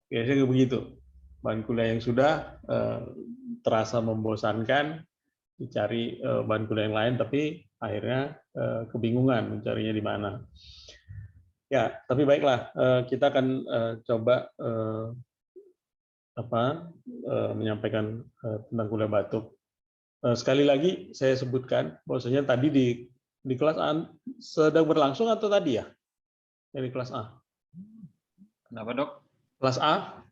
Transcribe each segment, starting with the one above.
Biasanya begitu. Bahan kuliah yang sudah terasa membosankan, dicari bahan kuliah yang lain, tapi akhirnya kebingungan mencarinya di mana. Ya, tapi baiklah, kita akan coba menyampaikan tentang kuliah batuk. Sekali lagi saya sebutkan bahwasanya tadi di kelas A sedang berlangsung atau tadi ya? Dari kelas A. Kenapa, Dok? Kelas A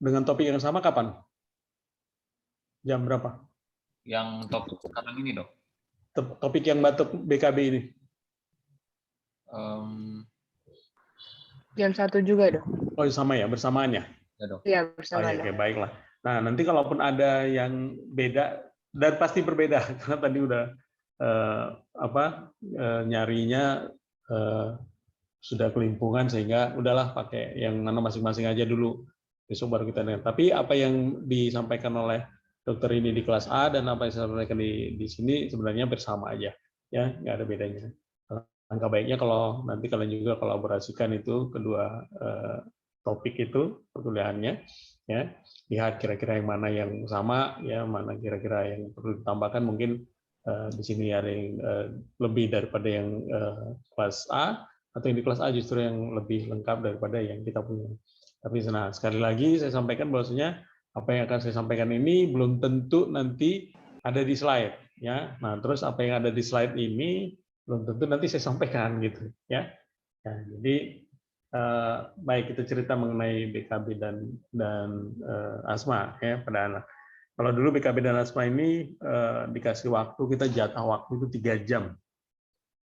dengan topik yang sama kapan? Jam berapa? Yang topik sekarang ini, Dok. Topik yang batuk BKB ini. Jam 1 juga, Dok. Oh, sama ya, bersamaan ya? Ya, Dok. Iya, bersama, Oke, Dok. baiklah. Nah, nanti kalaupun ada yang beda, dan pasti berbeda, karena tadi udah nyarinya sudah kelimpungan, sehingga udahlah pakai yang mana masing-masing aja dulu. Besok baru kita dengar. Tapi apa yang disampaikan oleh dokter ini di kelas A dan apa yang saya sampaikan di sini sebenarnya bersama aja, ya, nggak ada bedanya. Angka baiknya kalau nanti kalian juga kolaborasikan itu kedua topik itu perkuliahannya, ya, lihat kira-kira yang mana yang sama, ya, mana kira-kira yang perlu ditambahkan. Mungkin di sini ada yang lebih daripada yang kelas A, atau yang di kelas A justru yang lebih lengkap daripada yang kita punya. Tapi sekali lagi saya sampaikan bahwasanya apa yang akan saya sampaikan ini belum tentu nanti ada di slide, ya. Nah, terus apa yang ada di slide ini belum tentu nanti saya sampaikan gitu, ya. Nah, jadi baik, kita cerita mengenai BKB dan asma, ya, pada anak. Kalau dulu BKB dan asma ini dikasih waktu, kita jatah waktu itu 3 jam,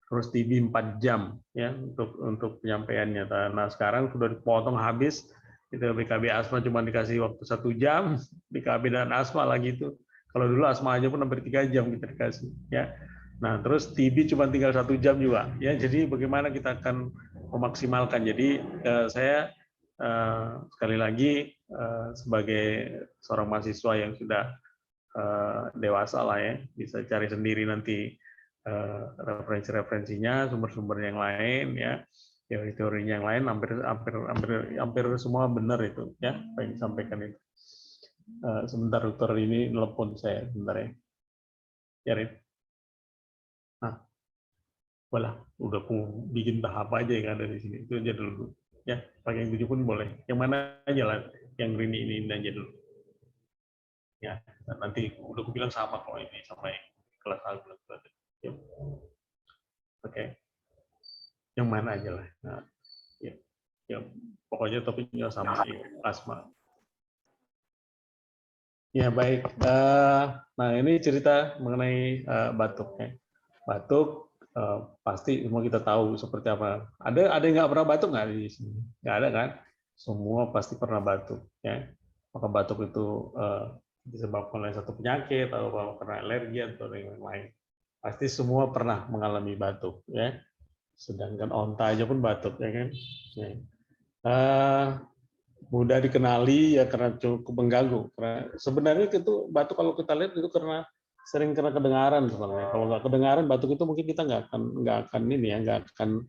terus TB 4 jam, ya, untuk penyampaiannya. Nah, sekarang sudah dipotong habis. Itu BKB asma cuma dikasih waktu 1 jam, BKB dan asma lagi itu. Kalau dulu asma aja pun hampir 3 jam kita dikasih, ya. Nah, terus TB cuma tinggal 1 jam juga, ya. Jadi bagaimana kita akan memaksimalkan. Jadi saya sekali lagi sebagai seorang mahasiswa yang sudah dewasa lah, ya, bisa cari sendiri nanti referensi-referensinya, sumber-sumber yang lain, ya, teori-teorinya yang lain, hampir semua benar itu, ya, apa yang disampaikan itu. Sebentar, dokter ini telepon saya sebentar, ya. Ya, Rin. Nah, udah bikin tahap aja yang ada di sini, itu aja dulu, ya. Pakai yang 7 pun boleh, yang mana aja lah, yang ini aja dulu, ya. Nanti udah aku bilang sama kok ini sama yang kelas A. Ya. Oke, yang mana aja lah. Nah, ya, pokoknya topiknya sama, ya, asma. Ya, baik. Nah, ini cerita mengenai batuk, ya. Batuk pasti semua kita tahu seperti apa. Ada yang nggak pernah batuk nggak di sini? Nggak ada kan? Semua pasti pernah batuk, ya. Maka batuk itu disebabkan oleh satu penyakit atau karena alergi atau yang lain. Pasti semua pernah mengalami batuk, ya. Sedangkan onta aja pun batuk, ya kan? Ya. Mudah dikenali ya karena cukup mengganggu. Karena sebenarnya itu batuk kalau kita lihat itu karena sering kena kedengaran sebenarnya. Kalau nggak kedengaran batuk itu mungkin kita nggak akan ini ya, nggak akan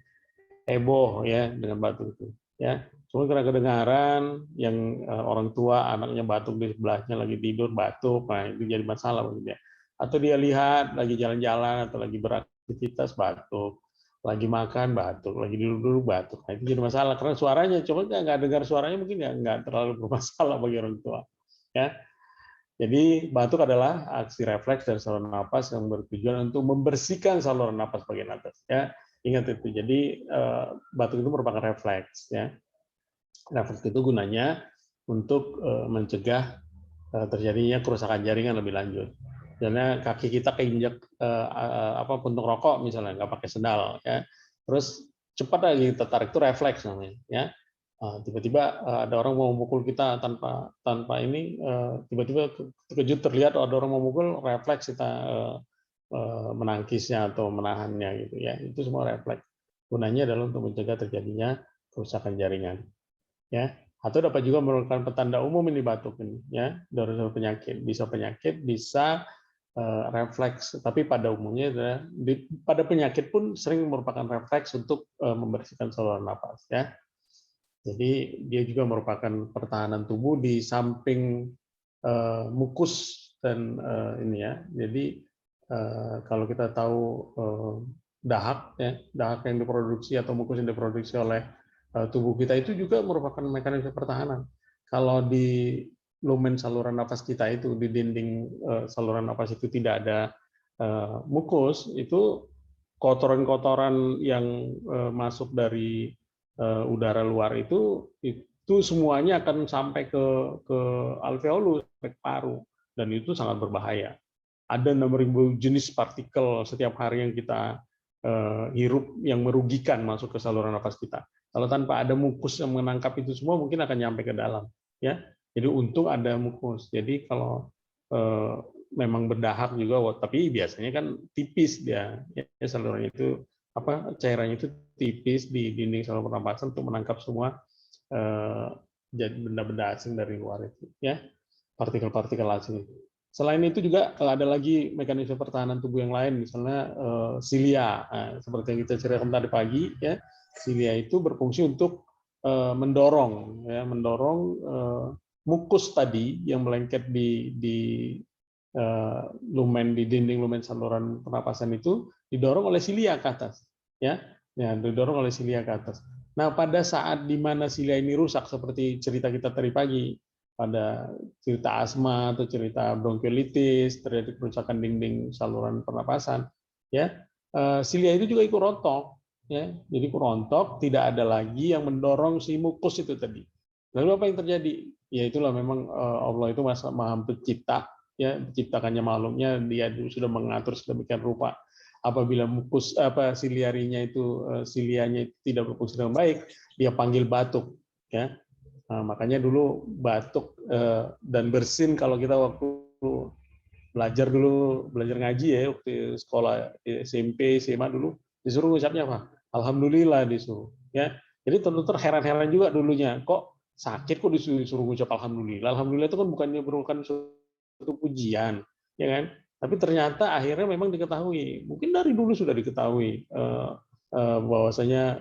heboh ya dengan batuk itu, ya. Cuma karena kedengaran yang orang tua anaknya batuk di sebelahnya lagi tidur batuk, nah itu jadi masalah maksudnya. Atau dia lihat lagi jalan-jalan atau lagi beraktivitas batuk, lagi makan batuk, lagi duduk-duduk batuk, nah itu jadi masalah karena suaranya, cuma nggak dengar suaranya mungkin nggak terlalu bermasalah bagi orang tua, ya. Jadi batuk adalah aksi refleks dari saluran napas yang bertujuan untuk membersihkan saluran napas bagian atas, ya. Ingat itu. Jadi batuk itu merupakan refleks, ya. Refleks itu gunanya untuk mencegah terjadinya kerusakan jaringan lebih lanjut. Karena kaki kita keinjak puntung rokok misalnya, nggak pakai sendal, ya. Terus cepat lagi tertarik, itu refleks namanya, ya. Tiba-tiba ada orang mau memukul kita tanpa ini, tiba-tiba terkejut terlihat ada orang mau memukul, refleks kita menangkisnya atau menahannya gitu, ya. Itu semua refleks. Gunanya adalah untuk mencegah terjadinya kerusakan jaringan, ya. Atau dapat juga merupakan petanda umum ini batuk ini, ya, dari penyakit. Bisa penyakit, bisa refleks, tapi pada umumnya pada penyakit pun sering merupakan refleks untuk membersihkan saluran napas, ya. Jadi dia juga merupakan pertahanan tubuh di samping mukus dan ini ya. Jadi kalau kita tahu dahak ya, dahak yang diproduksi atau mukus yang diproduksi oleh tubuh kita itu juga merupakan mekanisme pertahanan. Kalau di lumen saluran nafas kita itu, di dinding saluran nafas itu tidak ada mukus, itu kotoran-kotoran yang masuk dari udara luar itu semuanya akan sampai ke alveolus, ke paru, dan itu sangat berbahaya. Ada 6.000 jenis partikel setiap hari yang kita hirup yang merugikan masuk ke saluran nafas kita. Kalau tanpa ada mukus yang menangkap itu semua, mungkin akan nyampe ke dalam. Ya, jadi untung ada mukus. Jadi kalau memang berdahak juga, tapi biasanya kan tipis dia, ya, salurannya itu cairannya itu tipis di dinding saluran pernapasan untuk menangkap semua jadi benda-benda asing dari luar itu, ya, partikel-partikel asing. Selain itu juga ada lagi mekanisme pertahanan tubuh yang lain, misalnya silia. Nah, seperti yang kita ceritakan tadi pagi, ya, silia itu berfungsi untuk mendorong, ya, mendorong mukus tadi yang melengket di lumen, di dinding lumen saluran pernapasan itu didorong oleh silia ke atas, ya, didorong oleh silia ke atas. Nah, pada saat di mana silia ini rusak, seperti cerita kita tadi pagi, pada cerita asma atau cerita bronkiolitis, terjadi kerusakan dinding saluran pernapasan, ya, silia itu juga ikut rontok, ya, jadi ikut rontok, tidak ada lagi yang mendorong si mukus itu tadi. Lalu apa yang terjadi? Ya itulah memang Allah itu Maha Pencipta, ya, menciptakannya makhluknya, dia sudah mengatur sedemikian rupa. Apabila mukus siliarinya itu silianya tidak berfungsi dengan baik, dia panggil batuk, ya. Nah, makanya dulu batuk dan bersin, kalau kita waktu belajar ngaji ya, waktu sekolah SMP SMA dulu disuruh ngucapnya apa? Alhamdulillah disuruh, ya. Jadi tentu heran-heran juga dulunya, kok sakit kok disuruh ngucap alhamdulillah. Alhamdulillah itu kan bukannya merupakan suatu pujian, ya kan? Tapi ternyata akhirnya memang diketahui, mungkin dari dulu sudah diketahui bahwasanya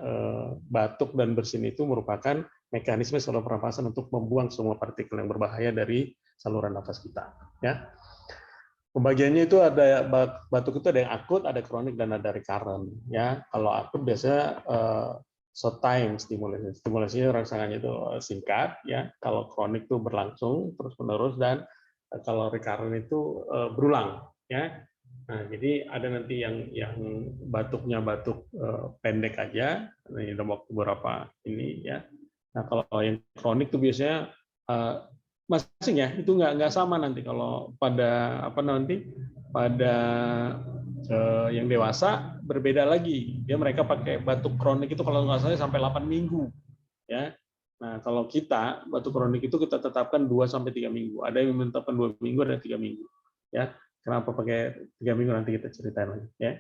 batuk dan bersin itu merupakan mekanisme saluran pernapasan untuk membuang semua partikel yang berbahaya dari saluran nafas kita. Ya, pembagiannya itu ada batuk itu ada yang akut, ada kronik, dan ada recurrent. Ya, kalau akut biasanya short time stimulasinya rangsangannya itu singkat. Ya, kalau kronik itu berlangsung terus menerus, dan kalau recurrent itu berulang. Ya, nah, jadi ada nanti yang batuknya batuk pendek aja, dalam waktu beberapa ini, ya. Nah, kalau yang kronik itu biasanya masing ya, itu nggak sama nanti. Kalau pada pada yang dewasa berbeda lagi. Mereka pakai batuk kronik itu kalau nggak salah sampai 8 minggu, ya. Nah, kalau kita batuk kronik itu kita tetapkan 2 sampai 3 minggu. Ada yang menetapkan 2 minggu, ada 3 minggu. Ya, kenapa pakai 3 minggu nanti kita ceritain lagi, ya.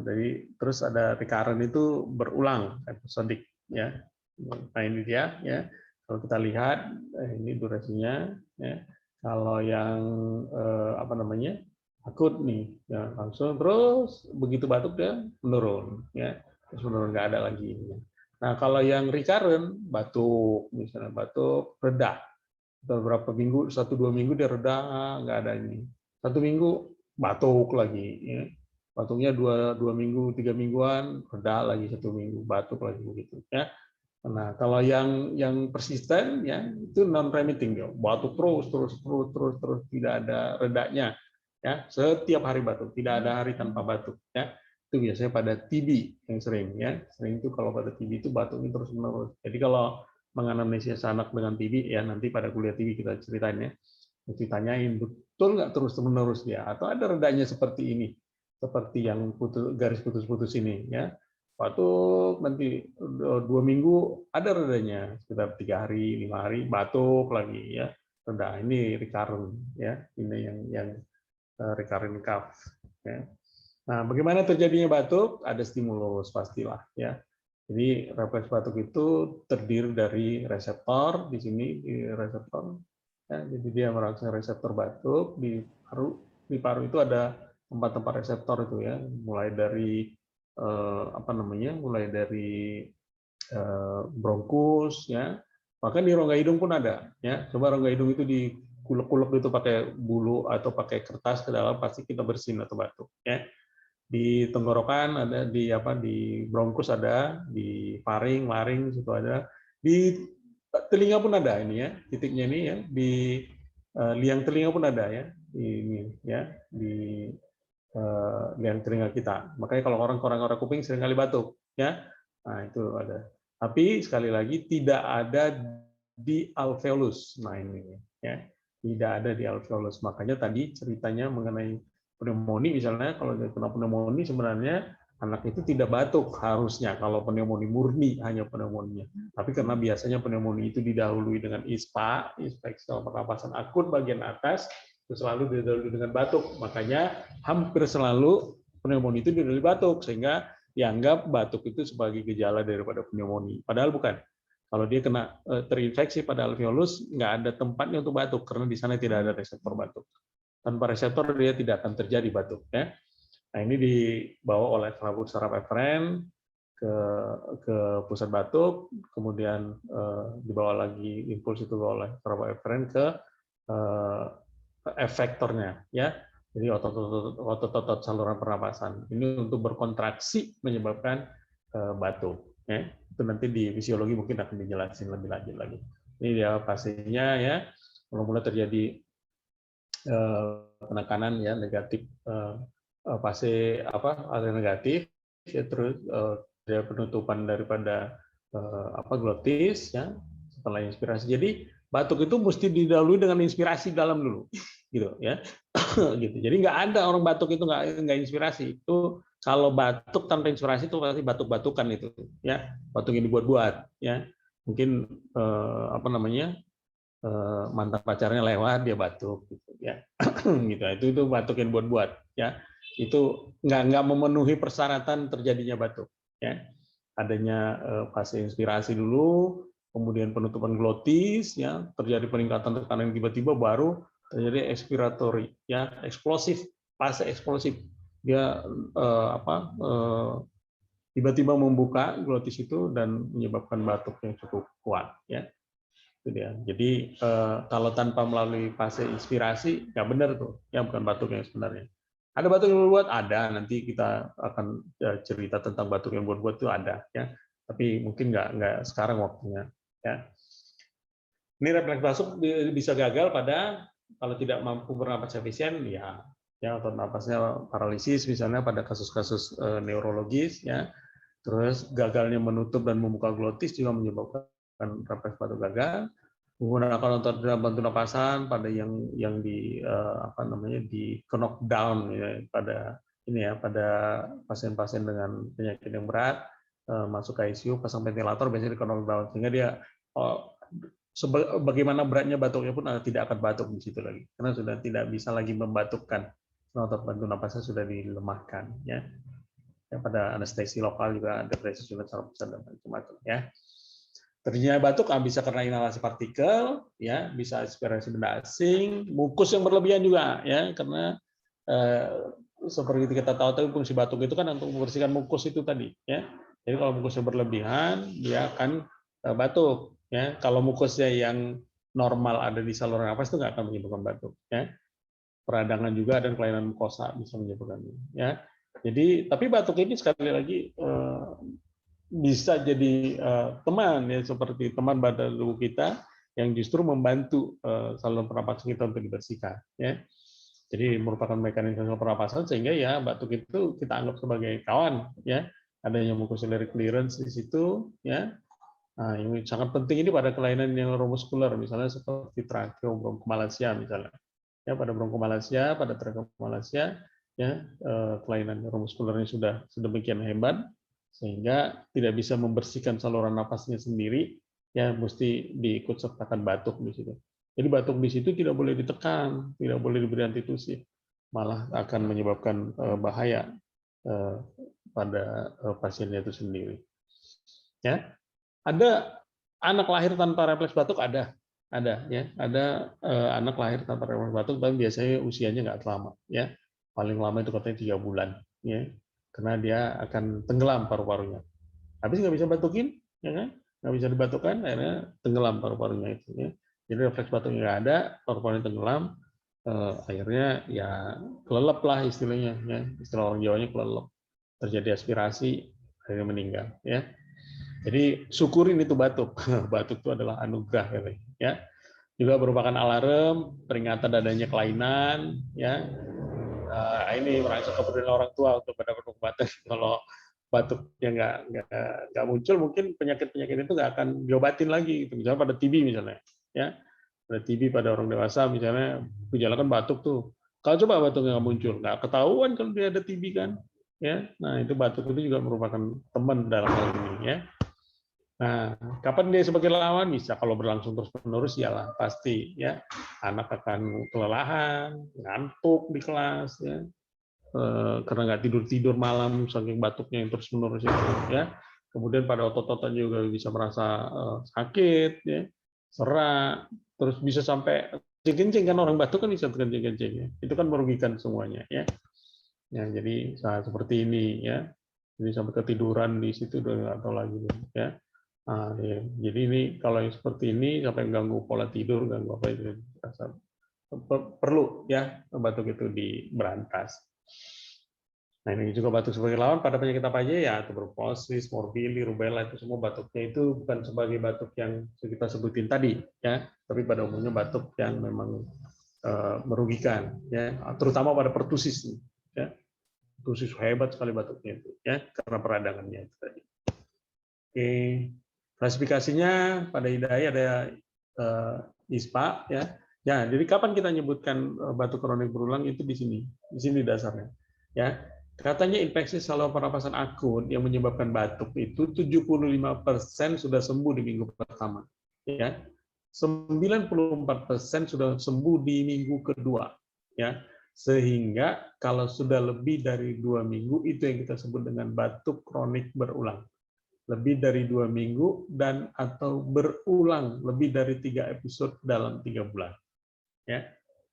Jadi terus ada recurrent itu berulang, episodik, ya. Nah, ini dia, ya. Kalau kita lihat ini durasinya, ya. Kalau yang akut nih, ya, langsung terus begitu batuk dia menurun, ya. Terus menurun, nggak ada lagi. Nah, kalau yang recurrent, batuk, misalnya batuk reda, beberapa minggu, 1-2 minggu dia reda, nggak ada ini. 1 minggu batuk lagi, ya. Batuknya 2 minggu, 3 mingguan, reda lagi, 1 minggu, batuk lagi, begitu, ya. Nah, kalau yang persisten, ya, itu non remitting, ya, batuk terus, tidak ada redanya, ya, setiap hari batuk, tidak ada hari tanpa batuk, ya. Itu biasanya pada TB yang sering, ya, sering itu kalau pada TB itu batuknya terus menerus. Jadi kalau menganamnesis anak dengan TB, ya, nanti pada kuliah TB kita ceritain, ya, ditanyain betul nggak terus menerus dia, atau ada redanya seperti ini, seperti yang garis putus-putus ini, ya. Batuk nanti 2 minggu ada redanya, sekitar 3 hari, 5 hari batuk lagi, ya, reda. Ini recurrent, ya, ini yang recurrent cough, ya. Nah, bagaimana terjadinya batuk? Ada stimulus pastilah, ya. Jadi refleks batuk itu terdiri dari reseptor di sini, di reseptor, ya, jadi dia merangsang reseptor batuk di paru. Di paru itu ada tempat-tempat reseptor itu, ya, mulai dari mulai dari bronkus, ya. Bahkan di rongga hidung pun ada, ya. Coba rongga hidung itu dikulek-kulek itu pakai bulu atau pakai kertas ke dalam, pasti kita bersin atau batuk, ya. Di tenggorokan ada, di bronkus ada, di faring, laring situ ada, di telinga pun ada ini ya, titiknya ini ya, di liang telinga pun ada ya, ini ya, di liang telinga kita. Makanya kalau orang kuping sering kali batuk ya. Nah, itu ada. Tapi sekali lagi tidak ada di alveolus. Nah, ini ya. Tidak ada di alveolus. Makanya tadi ceritanya mengenai pneumonia misalnya, kalau dia kena pneumonia sebenarnya anak itu tidak batuk harusnya kalau pneumonia murni, hanya pneumonia. Tapi karena biasanya pneumonia itu didahului dengan ISPA, infeksi pernapasan akut bagian atas, itu selalu didahului dengan batuk. Makanya hampir selalu pneumonia itu didahului batuk, sehingga dianggap batuk itu sebagai gejala daripada pneumonia. Padahal bukan. Kalau dia kena terinfeksi pada alveolus, nggak ada tempatnya untuk batuk karena di sana tidak ada reseptor batuk. Tanpa reseptor dia tidak akan terjadi batuk. Ya. Nah, ini dibawa oleh trabur saraf eferen ke pusat batuk, kemudian dibawa lagi impuls itu oleh trabur eferen ke efektornya, ya. Jadi otot-otot saluran pernapasan. Ini untuk berkontraksi menyebabkan batuk. Ya. Itu nanti di fisiologi mungkin akan dijelasin lebih lanjut lagi. Ini dia pastinya ya. Mulai terjadi penekanan ya negatif, fase ada negatif, ya, terus ada penutupan daripada glotis ya setelah inspirasi. Jadi batuk itu mesti didahului dengan inspirasi dalam dulu, gitu ya. Gitu. Jadi nggak ada orang batuk itu nggak inspirasi. Itu kalau batuk tanpa inspirasi itu pasti batuk-batukan itu, ya. Batuk yang dibuat-buat, ya. Mungkin mantan pacarnya lewat dia batuk gitu ya. Gitu. Itu batuk yang buat-buat ya. Itu nggak memenuhi persyaratan terjadinya batuk ya. Adanya fase inspirasi dulu, kemudian penutupan glotis ya, terjadi peningkatan tekanan tiba-tiba, baru terjadi expiratory ya, eksplosif, fase eksplosif. Dia tiba-tiba membuka glotis itu dan menyebabkan batuk yang cukup kuat ya. Itu dia. Jadi kalau tanpa melalui fase inspirasi nggak benar tuh, ya bukan batuk yang sebenarnya. Ada batuk yang buat, ada, nanti kita akan cerita tentang batuk yang buat-buat itu ada ya. Tapi mungkin nggak sekarang waktunya ya. Ini refleks batuk bisa gagal pada kalau tidak mampu bernapas efisien ya atau napasnya paralisis misalnya pada kasus-kasus neurologis ya. Terus gagalnya menutup dan membuka glotis juga menyebabkan refleks batuk gagal. Menggunakan otot dalam bantu napasan pada yang di di knockdown ya, pada pasien-pasien dengan penyakit yang berat masuk ke ICU pasang ventilator biasanya di knockdown, sehingga dia bagaimana beratnya batuknya pun tidak akan batuk di situ lagi karena sudah tidak bisa lagi membatukkan, otot bantu napasnya sudah dilemahkan ya. Pada anestesi lokal juga depresi sunat saraf pusat dan macam-macam ya. Terjadinya batuk bisa karena inhalasi partikel, ya, bisa aspirasi benda asing, mukus yang berlebihan juga, ya, karena seperti kita tahu tadi fungsi batuk itu kan untuk membersihkan mukus itu tadi, ya. Jadi kalau mukusnya berlebihan, dia akan batuk, ya. Kalau mukusnya yang normal ada di saluran nafas itu nggak akan menyebabkan batuk, ya. Peradangan juga dan kelainan mukosa bisa menyebabkannya, ya. Jadi, tapi batuk ini sekali lagi bisa jadi teman ya, seperti teman pada tubuh kita yang justru membantu saluran pernapasan kita untuk dibersihkan ya. Jadi merupakan mekanisme pernapasan sehingga ya batuk itu kita anggap sebagai kawan ya. Adanya mucociliary clearance di situ ya. Nah, yang sangat penting ini pada kelainan yang neuromuskuler misalnya seperti tracheobronchomalacia misalnya. Ya, pada bronchomalacia, pada tracheomalacia ya, kelainan neuromuskulernya sudah sedemikian hebat sehingga tidak bisa membersihkan saluran napasnya sendiri, ya mesti diikut sertakan batuk di situ. Jadi batuk di situ tidak boleh ditekan, tidak boleh diberi antitusif, malah akan menyebabkan bahaya pada pasiennya itu sendiri. Ya, ada anak lahir tanpa refleks batuk, ada ya, ada anak lahir tanpa refleks batuk, tapi biasanya usianya nggak lama, ya, paling lama itu katanya 3 bulan, ya. Karena dia akan tenggelam paru-parunya. Habis nggak bisa batukin, ya kan? Nggak bisa dibatukkan, akhirnya tenggelam paru-parunya itu. Ya. Jadi refleks batuknya nggak ada, paru-parunya tenggelam, akhirnya ya kelelep lah istilahnya, ya. Istilah orang Jawanya kelelep. Terjadi aspirasi, akhirnya meninggal. Ya. Jadi syukurin itu batuk. Batuk itu adalah anugerah, ya. Juga merupakan alarm peringatan adanya kelainan, ya. Ini merasa kepedulian orang tua untuk mendapat pengobatan. Kalau batuknya nggak muncul, mungkin penyakit-penyakit itu nggak akan diobatin lagi. Gitu. Misalnya pada TB misalnya, ya. Pada TB pada orang dewasa misalnya, gejala kan batuk tuh. Kalau coba batuknya nggak muncul, nggak ketahuan kalau dia ada TB kan, ya. Nah itu batuk itu juga merupakan teman dalam hal ini, ya. Nah, kapan dia sebagai lawan? Bisa kalau berlangsung terus-menerus, iyalah pasti, ya. Anak akan kelelahan, ngantuk di kelas, ya. Karena nggak tidur malam saking batuknya yang terus-menerus itu, ya. Kemudian pada otot-ototnya juga bisa merasa sakit, ya, serak, terus bisa sampai kencing kan, orang batuk kan bisa kencing-kencing, ya. Itu kan merugikan semuanya, ya. Ya, jadi seperti ini, ya. Jadi sampai ketiduran di situ udah nggak tahu lagi, ya. Nah, ya. Jadi ini kalau yang seperti ini sampai mengganggu pola tidur, ganggu apa itu, perlu ya batuk itu diberantas. Nah ini juga batuk sebagai lawan pada penyakit apa aja ya, tuberkulosis, morbilli, rubella, itu semua batuknya itu bukan sebagai batuk yang kita sebutin tadi, ya, tapi pada umumnya batuk yang memang merugikan, ya, terutama pada pertusis, ya, pertusis hebat sekali batuknya itu, ya, karena peradangannya itu tadi. Oke. Klasifikasinya pada IDAI ada ISPA, ya. Ya, jadi kapan kita nyebutkan batuk kronik berulang itu di sini dasarnya. Ya, katanya infeksi saluran pernapasan akut yang menyebabkan batuk itu 75% sudah sembuh di minggu pertama. Ya, 94% sudah sembuh di minggu kedua. Ya, sehingga kalau sudah lebih dari 2 minggu itu yang kita sebut dengan batuk kronik berulang. Lebih dari 2 minggu dan atau berulang lebih dari 3 episode dalam 3 bulan. Ya,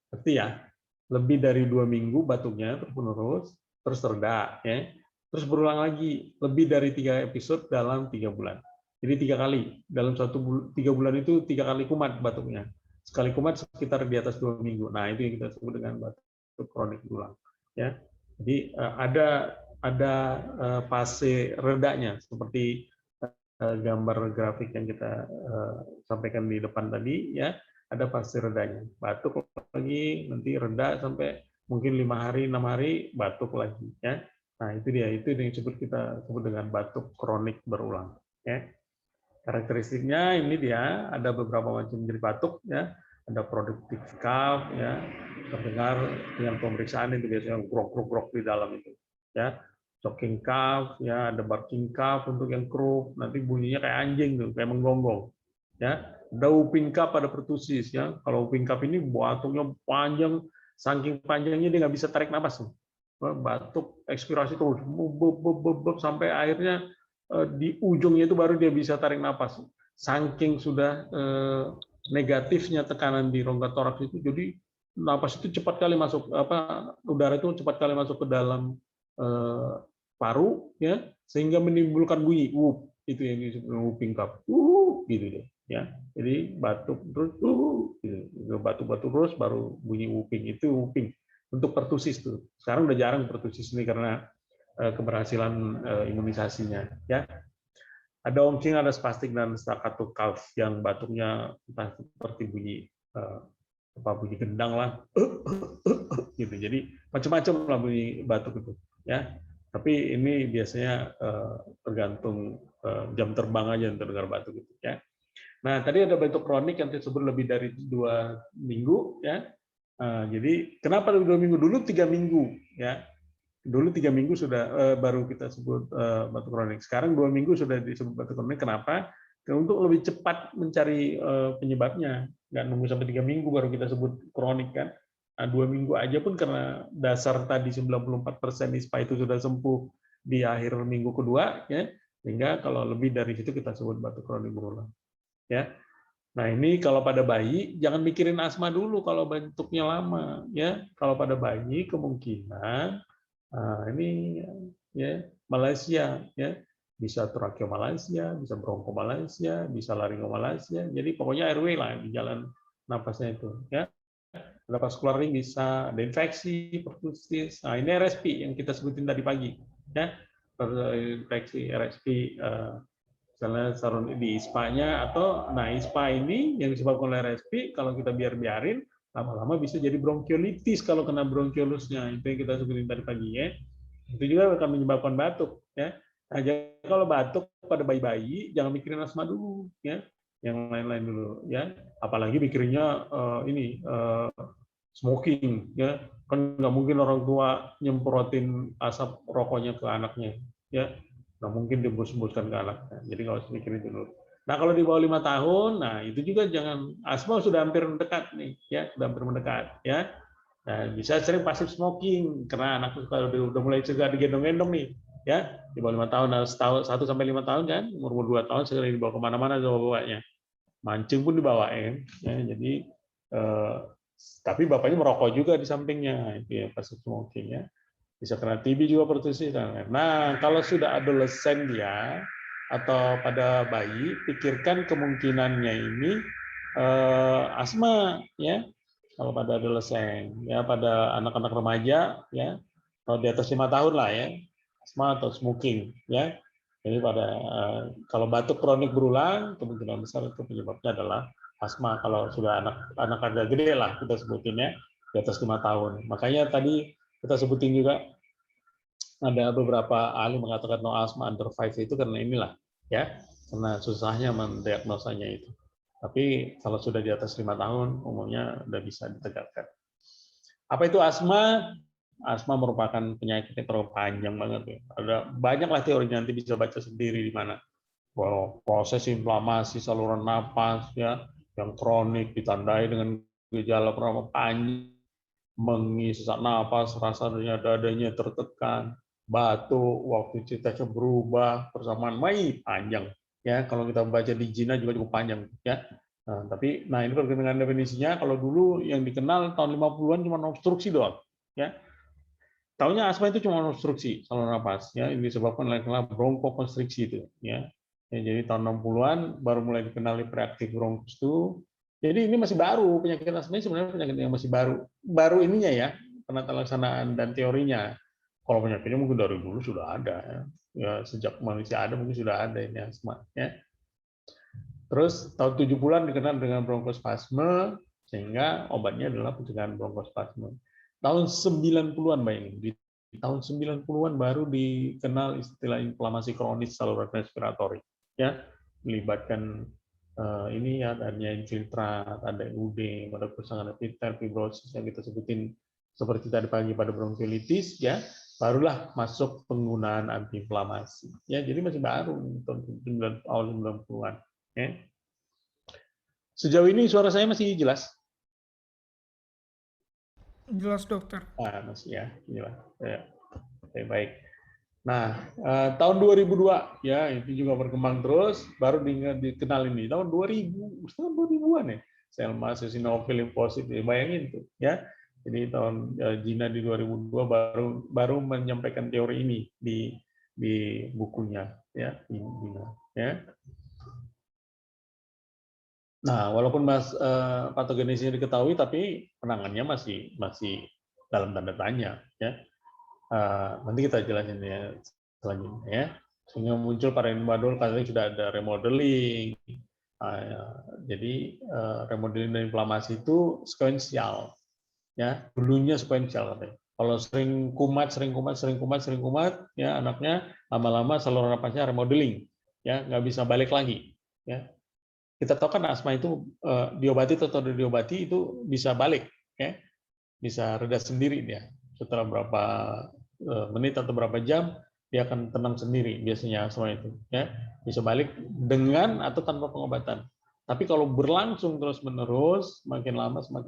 berarti ya lebih dari 2 minggu batuknya terus-menerus, terus reda, ya, terus berulang lagi lebih dari 3 episode dalam 3 bulan. Jadi 3 kali dalam 3 bulan itu 3 kali kumat batuknya. Sekali kumat sekitar di atas 2 minggu. Nah itu yang kita sebut dengan batuk kronik berulang. Ya, jadi ada fase redanya seperti gambar grafik yang kita sampaikan di depan tadi, ya, ada fase redanya. Batuk lagi, nanti reda sampai mungkin 5 hari, 6 hari, batuk lagi, ya. Nah itu dia, itu yang kita sebut dengan batuk kronik berulang. Ya. Karakteristiknya ini dia, ada beberapa macam jenis batuk, ya. Ada produktif cough, ya, terdengar dengan pemeriksaan itu biasanya grok-grok di dalam itu, ya. Choking cough, ya, ada barking cough untuk yang keruh, nanti bunyinya kayak anjing tuh, kayak menggonggong, ya. Ada whooping cough, ada pertusis, ya. Kalau whooping cough ini batuknya panjang, saking panjangnya dia nggak bisa tarik napas, batuk ekspirasi terus, sampai akhirnya di ujungnya itu baru dia bisa tarik napas. Saking sudah negatifnya tekanan di rongga toraks itu, jadi napas itu cepat kali masuk, udara itu cepat kali masuk ke dalam paru, ya, sehingga menimbulkan bunyi whoop, itu yang disebut whooping cough, gitu deh, ya. Jadi batuk terus, gitu. Batuk-batuk terus baru bunyi whooping, itu whooping untuk pertusis tuh. Sekarang udah jarang pertusis ini karena keberhasilan imunisasinya, ya. Ada ongking, ada spastik dan staccato cough yang batuknya entah seperti bunyi bunyi gendang lah, gitu. Jadi macam-macam lah bunyi batuk itu, ya. Tapi ini biasanya tergantung jam terbang aja yang terdengar batuk itu, ya. Nah, tadi ada batuk kronik yang disebut lebih dari 2 minggu, ya. Jadi kenapa 2 minggu? Dulu 3 minggu, ya. Dulu 3 minggu sudah baru kita sebut batuk kronik. Sekarang 2 minggu sudah disebut batuk kronik. Kenapa? Untuk lebih cepat mencari penyebabnya. Nggak nunggu sampai 3 minggu baru kita sebut kronik kan. Nah, 2 minggu aja pun karena dasar tadi 94% ISPA itu sudah sembuh di akhir minggu kedua, ya. Sehingga kalau lebih dari situ kita sebut batuk kronik berulang. Ya. Nah ini kalau pada bayi jangan mikirin asma dulu kalau bentuknya lama, ya. Kalau pada bayi kemungkinan ini ya Malaysia, ya, bisa tracheomalacia, bisa bronchomalacia, bisa laryngomalacia. Jadi pokoknya airway lah di jalan napasnya itu. Ya, ada vascular ring, bisa ada infeksi, pertussis. Nah, ini RSP yang kita sebutin tadi pagi. Ya, infeksi RSP, misalnya saluran di ISPA-nya, atau nah ISPA ini yang disebabkan oleh RSP, kalau kita biarin lama-lama bisa jadi bronkiolitis kalau kena bronkiolusnya. Itu yang kita sebutin tadi pagi ya. Itu juga akan menyebabkan batuk ya. Nah, jadi kalau batuk pada bayi-bayi jangan mikirin asma dulu ya. Yang lain-lain dulu ya. Apalagi mikirnya smoking ya. Kan nggak mungkin orang tua nyemprotin asap rokoknya ke anaknya ya. Nggak mungkin dibus-buskan ke anaknya. Jadi nggak usah mikirin itu dulu. Nah, kalau di bawah 5 tahun, nah itu juga jangan, asma sudah hampir mendekat nih ya, sudah hampir mendekat ya. Nah, bisa sering pasif smoking karena anak kalau udah mulai juga digendong-gendong nih, ya di bawah 5 tahun, setahun 1 sampai 5 tahun kan, umur 2 tahun sering dibawa kemana-mana sama bapaknya, mancing pun dibawain, ya jadi tapi bapaknya merokok juga di sampingnya, itu ya pasif smoking ya, bisa kena TB juga pertussis. Nah, kalau sudah adolesen dia atau pada bayi, pikirkan kemungkinannya ini asma ya. Kalau pada adolesen, ya pada anak-anak remaja, ya kalau di atas 5 tahun lah ya, asma atau smoking, ya. Jadi kalau batuk kronik berulang, kemungkinan besar itu penyebabnya adalah asma. Kalau sudah anak agak gede lah kita sebutinnya di atas 5 tahun. Makanya tadi kita sebutin juga ada beberapa ahli mengatakan no asma under 5 itu karena inilah, ya, karena susahnya mendiagnosanya itu. Tapi kalau sudah di atas 5 tahun, umumnya sudah bisa ditegakkan. Apa itu asma? Asma merupakan penyakit yang terlalu panjang banget. Ya. Ada banyaklah teori, nanti bisa baca sendiri di mana. Bahwa proses inflamasi saluran napas ya yang kronik ditandai dengan gejala pertama panjang, mengisi sesak napas, rasanya dadanya tertekan, batuk, waktu cetaknya berubah, persamaan panjang. Ya, kalau kita baca di Jina juga cukup panjang ya. Nah, ini berkaitan dengan definisinya. Kalau dulu yang dikenal tahun 50-an cuma obstruksi doang, ya. Taunya asma itu cuma obstruksi saluran napas, ya. Ini disebabkan oleh bronkokonstriksi itu, ya. Jadi tahun 60-an baru mulai dikenali reaktif bronkus itu. Jadi ini masih baru, penyakit asma ini sebenarnya penyakit yang masih baru. Baru ininya ya, penata laksanaan dan teorinya. Kalau penyakitnya mungkin dari dulu sudah ada, ya. Ya, sejak manusia ada mungkin sudah ada ini asma, ya. Terus tahun 70-an dikenal dengan bronkospasme, sehingga obatnya adalah pencegahan bronkospasme. Tahun 90-an bayangin, di tahun 90-an baru dikenal istilah inflamasi kronis saluran respiratori. Ya, melibatkan ini ya, adanya infiltrat, ada UD, ada kerusakan epiter, fibrosis yang kita sebutin seperti tadi pagi pada bronkiolitis, ya, barulah masuk penggunaan antiinflamasi. Ya, jadi masih baru tahun awal 90-an. Ya. Sejauh ini suara saya masih jelas? Jelas dokter. Masih ya, jelas. Ya. Oke, baik. Nah, tahun 2002 ya, itu juga berkembang terus, baru dikenal ini tahun 2000, tahun 2000-an ya. Selma eosinophil limfosit, bayangin tuh ya. Jadi tahun Gina di 2002 baru menyampaikan teori ini di bukunya ya, Gina ya. Nah, walaupun patogenisnya diketahui, tapi penanganannya masih dalam tanda tanya, ya. Nanti kita jelasin ya selanjutnya, ya. Sehingga muncul varian baru, katanya sudah ada remodeling. Jadi remodeling dan inflamasi itu sekuensial, ya. Dulunya sekuensial katanya. Kalau sering kumat, ya anaknya lama-lama saluran napasnya remodeling, ya nggak bisa balik lagi, ya. Kita tahu kan asma itu diobati atau tidak diobati itu bisa balik, ya, bisa reda sendiri dia. Setelah berapa menit atau berapa jam dia akan tenang sendiri biasanya asma itu, ya, bisa balik dengan atau tanpa pengobatan. Tapi kalau berlangsung terus-menerus, semakin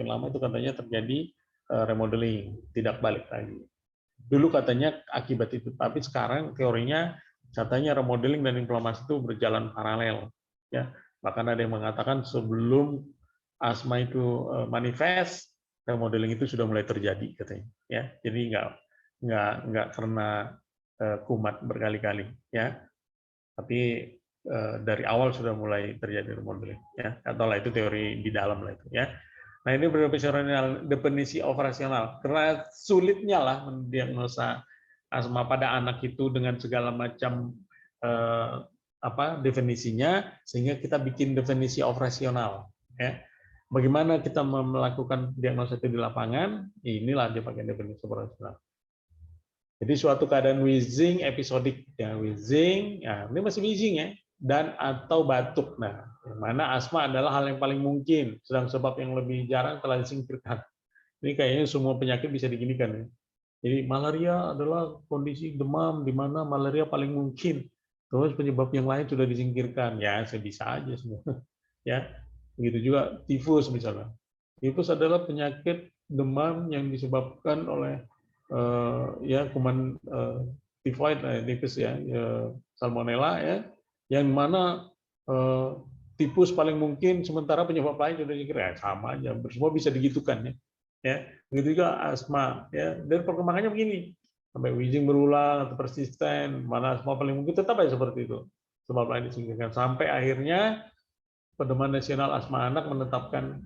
lama itu katanya terjadi remodeling, tidak balik lagi. Dulu katanya akibat itu, tapi sekarang teorinya katanya remodeling dan inflamasi itu berjalan paralel, ya. Bahkan ada yang mengatakan sebelum asma itu manifest, remodeling itu sudah mulai terjadi katanya, ya. Jadi nggak karena kumat berkali-kali, ya. Tapi dari awal sudah mulai terjadi remodeling, ya. Atau lah itu teori di dalam lah itu, ya. Nah ini definisi operasional. Karena sulitnya lah mendiagnosa asma pada anak itu dengan segala macam definisinya, sehingga kita bikin definisi operasional, ya. Bagaimana kita melakukan diagnosa itu di lapangan? Inilah dia pakai definisi operasional. Jadi suatu keadaan wheezing episodik, ya wheezing, ya, ini masih wheezing ya, dan atau batuk. Nah, yang mana asma adalah hal yang paling mungkin, sedang sebab yang lebih jarang telah disingkirkan. Ini kayaknya semua penyakit bisa diginikan ya. Jadi malaria adalah kondisi demam di mana malaria paling mungkin. Terus penyebab yang lain sudah disingkirkan. Ya, sebisa aja semua. Ya, begitu juga tifus misalnya. Tifus adalah penyakit demam yang disebabkan oleh ya kuman tifoid, tifus ya, salmonella ya, yang mana tipus paling mungkin sementara penyebab lain sudah dikira sama aja, semua bisa digitukan ya. Ya, begitu juga asma ya. Dan perkembangannya begini, sampai wheezing berulang atau persisten, mana asma paling mungkin tetap aja seperti itu. Sebab lain disingkirkan sampai akhirnya Pedoman Nasional Asma Anak menetapkan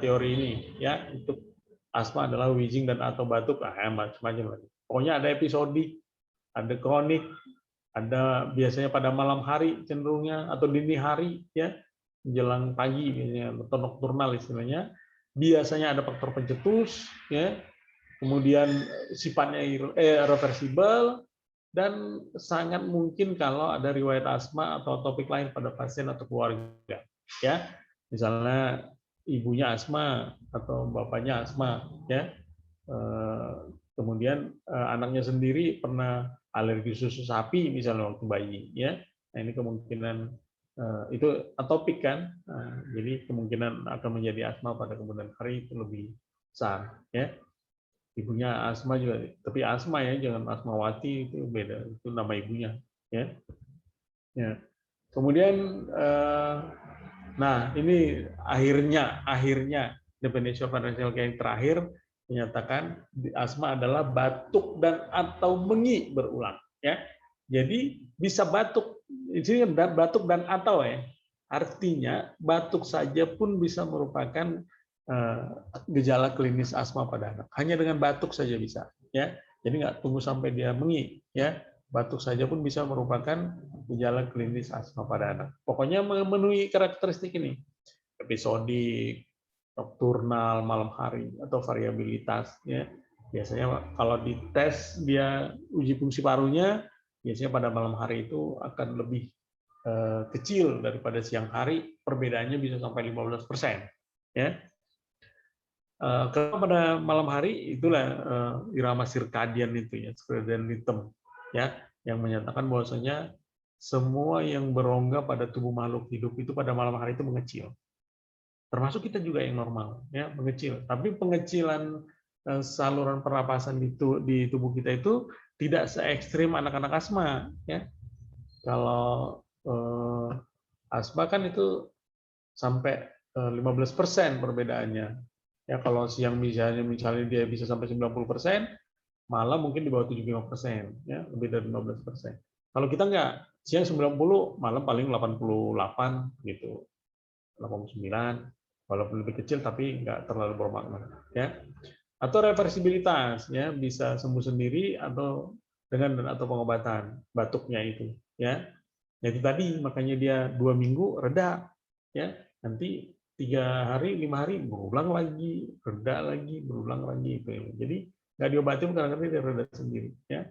teori ini ya, untuk asma adalah wheezing dan atau batuk, macam-macam lagi. Pokoknya ada episodik, ada kronik, ada biasanya pada malam hari cenderungnya atau dini hari ya, menjelang pagi biasanya, atau nokturnal istilahnya. Biasanya ada faktor pencetus ya, kemudian sifatnya reversibel, dan sangat mungkin kalau ada riwayat asma atau topik lain pada pasien atau keluarga ya, misalnya ibunya asma atau bapaknya asma ya, kemudian anaknya sendiri pernah alergi susu sapi misalnya waktu bayi ya. Nah ini kemungkinan itu atopik kan. Nah, jadi kemungkinan akan menjadi asma pada kemudian hari itu lebih besar ya. Ibunya asma juga, tapi asma ya, jangan asmawati, itu beda, itu nama ibunya ya. Ya. Kemudian nah ini akhirnya definisi operasional yang terakhir menyatakan asma adalah batuk dan atau mengi berulang ya. Jadi bisa batuk, di sini batuk dan atau ya. Artinya batuk saja pun bisa merupakan gejala klinis asma pada anak. Hanya dengan batuk saja bisa ya. Jadi nggak tunggu sampai dia mengi ya. Batuk saja pun bisa merupakan gejala klinis asma pada anak. Pokoknya memenuhi karakteristik ini. Episodik, nokturnal, malam hari, atau variabilitas. Ya. Biasanya kalau dites dia uji fungsi parunya, biasanya pada malam hari itu akan lebih kecil daripada siang hari. Perbedaannya bisa sampai 15%. Ya. Kalau pada malam hari itulah irama sirkadian itu ya, sirkadian rhythm ya, yang menyatakan bahwasanya semua yang berongga pada tubuh makhluk hidup itu pada malam hari itu mengecil. Termasuk kita juga yang normal ya, mengecil. Tapi pengecilan saluran pernapasan di tubuh kita itu tidak se ekstrim anak-anak asma ya. Kalau asma kan itu sampai 15% perbedaannya. Ya kalau siang misalnya dia bisa sampai 90%, malam mungkin di bawah 75%, ya lebih dari 15%. Kalau kita enggak, siang 90, malam paling 88 gitu, 89, walaupun lebih kecil tapi enggak terlalu bermakna, ya. Atau reversibilitas, ya bisa sembuh sendiri atau dengan atau pengobatan batuknya itu, ya. Itu tadi makanya dia 2 minggu reda, ya. Nanti 3 hari, 5 hari berulang lagi, reda lagi, berulang lagi itu. Jadi nggak diobatin kadang-kadang dia reda sendiri ya.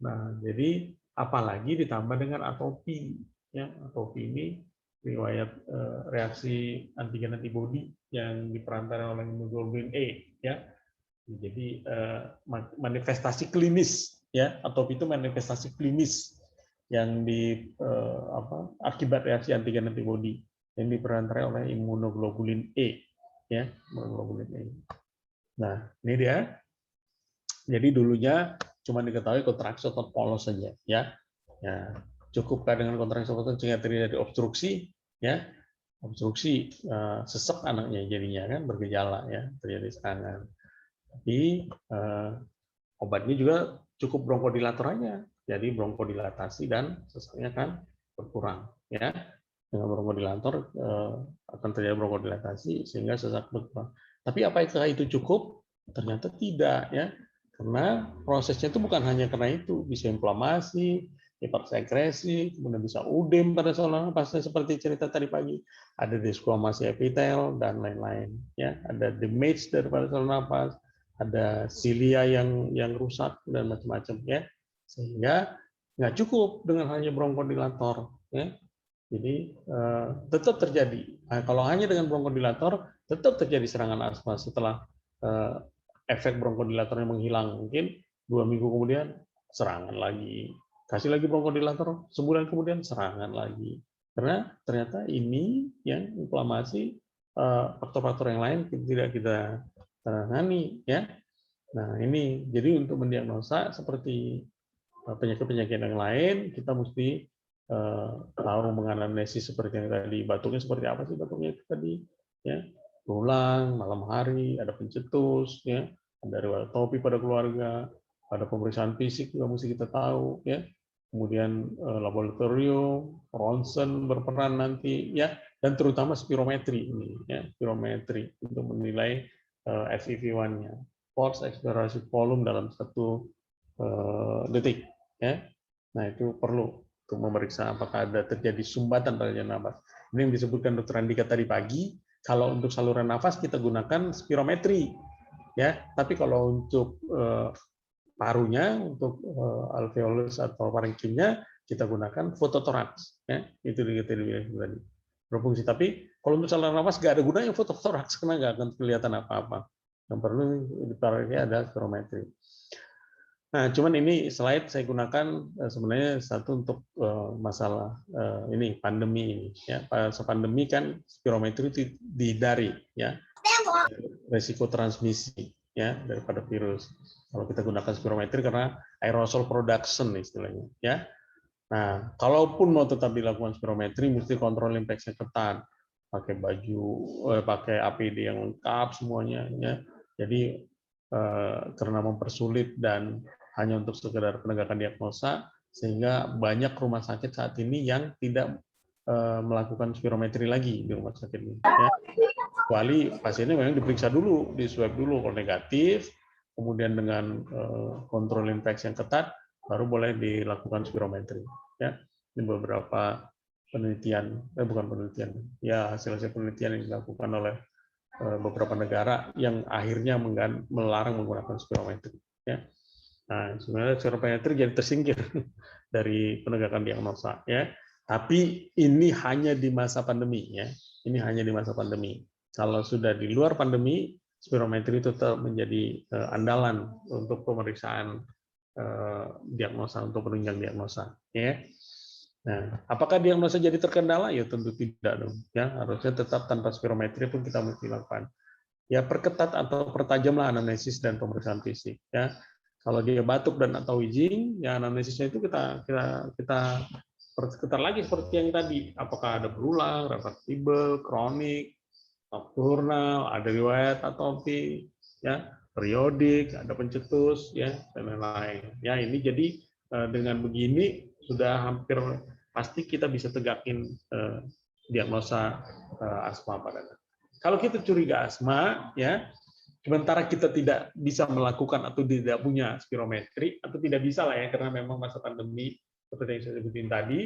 Nah, jadi apalagi ditambah dengan atopi ya. Atopi ini riwayat reaksi antigen antibodi yang diperantarkan oleh hemoglobin E ya. Jadi manifestasi klinis ya. Atopi itu manifestasi klinis yang akibat reaksi antigen antibodi yang diperantarai oleh imunoglobulin E ya, imunoglobulin E. Nah, ini dia. Jadi dulunya cuma diketahui kontraksi otot polos saja ya. Ya, cukupkah dengan kontraksi otot sehingga terjadi obstruksi ya. Obstruksi sesek anaknya jadinya kan, bergejala ya, terjadi serangan. Tapi obatnya juga cukup bronkodilator aja jadi bronkodilатasi dan sesaknya kan berkurang, ya. Dengan bronkodilatator akan terjadi bronkodilатasi sehingga sesak berkurang. Tapi apakah itu cukup? Ternyata tidak, ya. Karena prosesnya itu bukan hanya karena itu, bisa inflamasi, hipersekresi, kemudian bisa udem pada saluran nafasnya seperti cerita tadi pagi, ada desquamasi epitel dan lain-lain, ya. Ada damage daripada saluran nafas, ada silia yang rusak dan macam-macam, ya. Sehingga nggak cukup dengan hanya bronkodilatator, ya. Jadi tetap terjadi. Nah, kalau hanya dengan bronkodilatator, tetap terjadi serangan asma setelah efek bronkodilatatornya menghilang. Mungkin 2 minggu kemudian serangan lagi. Kasih lagi bronkodilatator, sebulan kemudian serangan lagi. Karena ternyata ini yang inflamasi, faktor-faktor yang lain tidak kita tangani, ya. Nah ini jadi untuk mendiagnosa seperti penyakit-penyakit yang lain, kita mesti tahu menganalisis seperti yang tadi, batuknya seperti apa sih batuknya itu tadi, ya, berulang malam hari, ada pencetus, ya, ada riwayat topi pada keluarga, ada pemeriksaan fisik juga mesti kita tahu, ya, kemudian laboratorium, ronsen berperan nanti, ya, dan terutama spirometri ini, ya, spirometri untuk menilai FEV1-nya, force expiratory volume dalam 1 detik, ya. Nah itu perlu untuk memeriksa apakah ada terjadi sumbatan pada saluran nafas. Ini yang disebutkan Dr. Andika tadi pagi. Kalau untuk saluran nafas kita gunakan spirometri, ya. Tapi kalau untuk parunya, untuk alveolus atau parenchymnya, kita gunakan fototoraks, ya. Itu kita tadi berfungsi. Tapi kalau untuk saluran nafas nggak ada gunanya fototoraks karena nggak akan kelihatan apa-apa. Yang perlu dipakai ada spirometri. Nah, cuman ini slide saya gunakan sebenarnya satu untuk masalah ini pandemi ini, ya. Pas pandemi kan spirometri itu dihindari, ya, resiko transmisi, ya, daripada virus. Kalau kita gunakan spirometri karena aerosol production istilahnya, ya. Nah, kalaupun mau tetap dilakukan spirometri, mesti kontrol infeksi ketat, pakai baju, pakai APD yang lengkap semuanya, ya. Jadi karena mempersulit dan hanya untuk sekedar penegakan diagnosa, sehingga banyak rumah sakit saat ini yang tidak melakukan spirometri lagi di rumah sakit ini. Ya. Kecuali pasiennya memang diperiksa dulu, di swab dulu, kalau negatif, kemudian dengan kontrol infeksi yang ketat, baru boleh dilakukan spirometri. Ya. Ini beberapa penelitian, bukan penelitian, ya hasil-hasil penelitian yang dilakukan oleh beberapa negara yang akhirnya melarang menggunakan spirometri. Ya. Nah, sebenarnya spirometri jadi tersingkir dari penegakan diagnosa, ya. Tapi ini hanya di masa pandemi, ya. Ini hanya di masa pandemi. Kalau sudah di luar pandemi, spirometri itu tetap menjadi andalan untuk pemeriksaan diagnosa, untuk penunjang diagnosa, ya. Nah, apakah diagnosa jadi terkendala? Ya tentu tidak dong. Ya, harusnya tetap tanpa spirometri pun kita mesti lakukan. Ya perketat atau pertajamlah anamnesis dan pemeriksaan fisik. Ya, kalau dia batuk dan atau wheezing, ya anamnesisnya itu kita perketat lagi seperti yang tadi. Apakah ada berulang, reversibel, kronik, nokturnal, ada riwayat atopi, ya, periodik, ada pencetus, ya, dan lain-lain. Ya, ini jadi dengan begini sudah hampir pasti kita bisa tegakin diagnosa asma pada anak. Kalau kita curiga asma, ya, sementara kita tidak bisa melakukan atau tidak punya spirometri atau tidak bisa lah ya karena memang masa pandemi seperti yang saya sebutin tadi,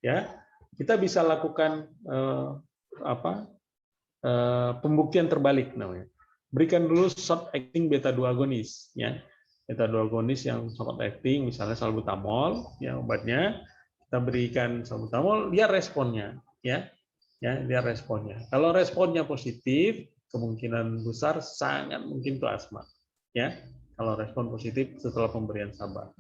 ya, kita bisa lakukan pembuktian terbalik namanya. Berikan dulu short acting beta 2 agonis, ya. Beta 2 agonis yang short acting misalnya salbutamol, ya obatnya kita berikan salbutamol, lihat responnya, ya. Ya, lihat responnya. Kalau responnya positif, kemungkinan besar sangat mungkin itu asma. Ya, kalau respon positif setelah pemberian sabar.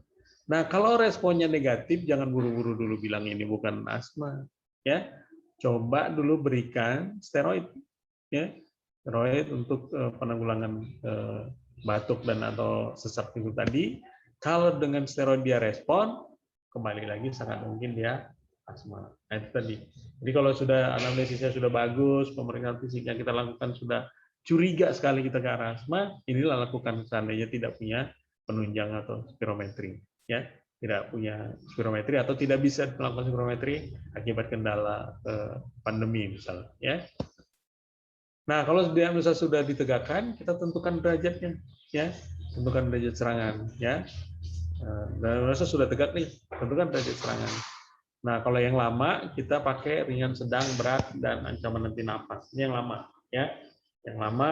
Nah, kalau responnya negatif, jangan buru-buru dulu bilang ini bukan asma. Ya, coba dulu berikan steroid. Ya, steroid untuk penanggulangan batuk dan atau sesak itu tadi. Kalau dengan steroid dia respon, kembali lagi sangat mungkin dia asma. Nah, itu tadi. Jadi kalau sudah anamnesisnya sudah bagus, pemeriksaan fisik yang kita lakukan sudah curiga sekali kita ke arah asma, inilah lakukan seandainya tidak punya penunjang atau spirometri. Ya, tidak punya spirometri atau tidak bisa melakukan spirometri akibat kendala pandemi misalnya, ya. Nah, kalau diagnosa sudah ditegakkan, kita tentukan derajatnya, ya, tentukan derajat serangan, ya. Diagnosa sudah tegak nih, tentukan derajat serangan. Nah, kalau yang lama kita pakai ringan, sedang, berat, dan ancaman henti napas. Ini yang lama, ya. Yang lama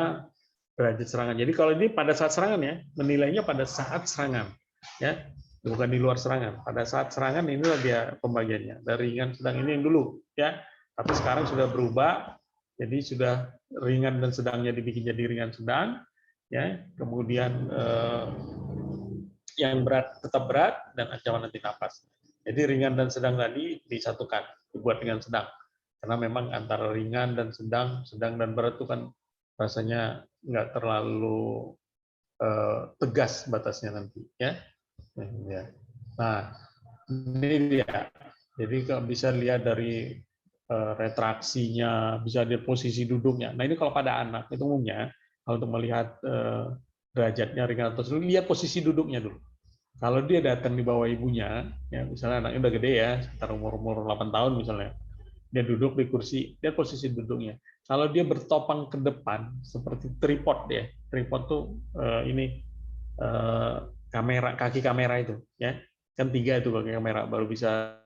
derajat serangan. Jadi kalau ini pada saat serangan ya, menilainya pada saat serangan, ya, bukan di luar serangan. Pada saat serangan inilah dia pembagiannya. Dari ringan, sedang ini yang dulu, ya. Tapi sekarang sudah berubah, jadi sudah ringan dan sedangnya dibikin jadi ringan sedang, ya. Kemudian yang berat tetap berat dan ancaman henti napas. Jadi ringan dan sedang tadi disatukan, dibuat ringan sedang. Karena memang antara ringan dan sedang dan berat itu kan rasanya nggak terlalu tegas batasnya nanti, ya. Nah, ini dia. Jadi kalau bisa lihat dari retraksinya, bisa lihat posisi duduknya. Nah, ini kalau pada anak itu umumnya kalau untuk melihat derajatnya ringan atau sedang, lihat posisi duduknya dulu. Kalau dia datang di bawah ibunya, ya misalnya anaknya udah gede ya, sekitar umur 8 tahun misalnya, dia duduk di kursi, dia posisi duduknya. Kalau dia bertopang ke depan, seperti tripod ya, tripod tuh ini kamera, kaki kamera itu, ya kan 3 itu kaki kamera baru bisa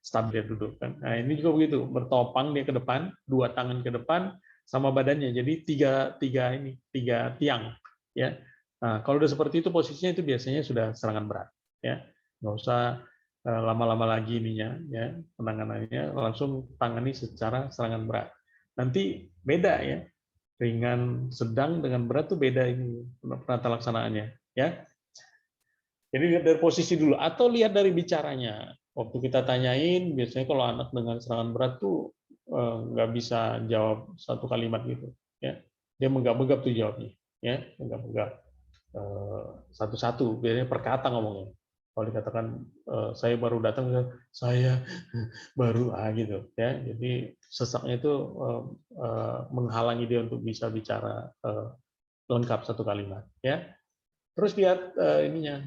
stabil duduk kan. Nah ini juga begitu, bertopang dia ke depan, 2 tangan ke depan sama badannya, jadi tiga tiang, ya. Nah, kalau udah seperti itu posisinya itu biasanya sudah serangan berat, ya. Nggak usah lama-lama lagi ininya, ya penanganannya langsung tangani secara serangan berat. Nanti beda ya, ringan, sedang dengan berat tuh beda ini penata laksanaannya, ya. Jadi lihat dari posisi dulu atau lihat dari bicaranya. Waktu kita tanyain, biasanya kalau anak dengan serangan berat tuh nggak bisa jawab satu kalimat gitu, ya. Dia menggap-menggap tuh jawabnya, ya, menggap-menggap. Satu-satu, biasanya per kata ngomongnya. Kalau dikatakan saya baru datang, saya baru gitu, ya. Jadi sesaknya itu menghalangi dia untuk bisa bicara lengkap satu kalimat, ya. Terus lihat ininya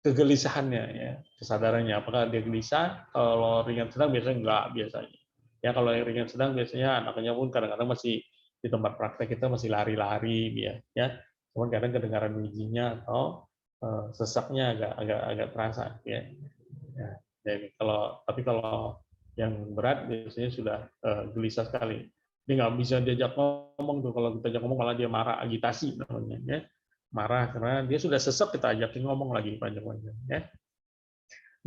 kegelisahannya, ya, kesadarannya. Apakah dia gelisah? Kalau ringan sedang biasanya enggak biasanya. Ya kalau yang ringan sedang biasanya anaknya pun kadang-kadang masih di tempat praktek kita masih lari-lari dia, ya. Cuman kadang kedengaran bijinya atau sesaknya agak terasa, ya. Ya. Jadi kalau yang berat biasanya sudah gelisah sekali. Dia nggak bisa diajak ngomong tuh, kalau kita ajak ngomong malah dia marah, agitasi namanya, ya. Marah karena dia sudah sesek, kita ajakin ngomong lagi panjang-panjang, ya.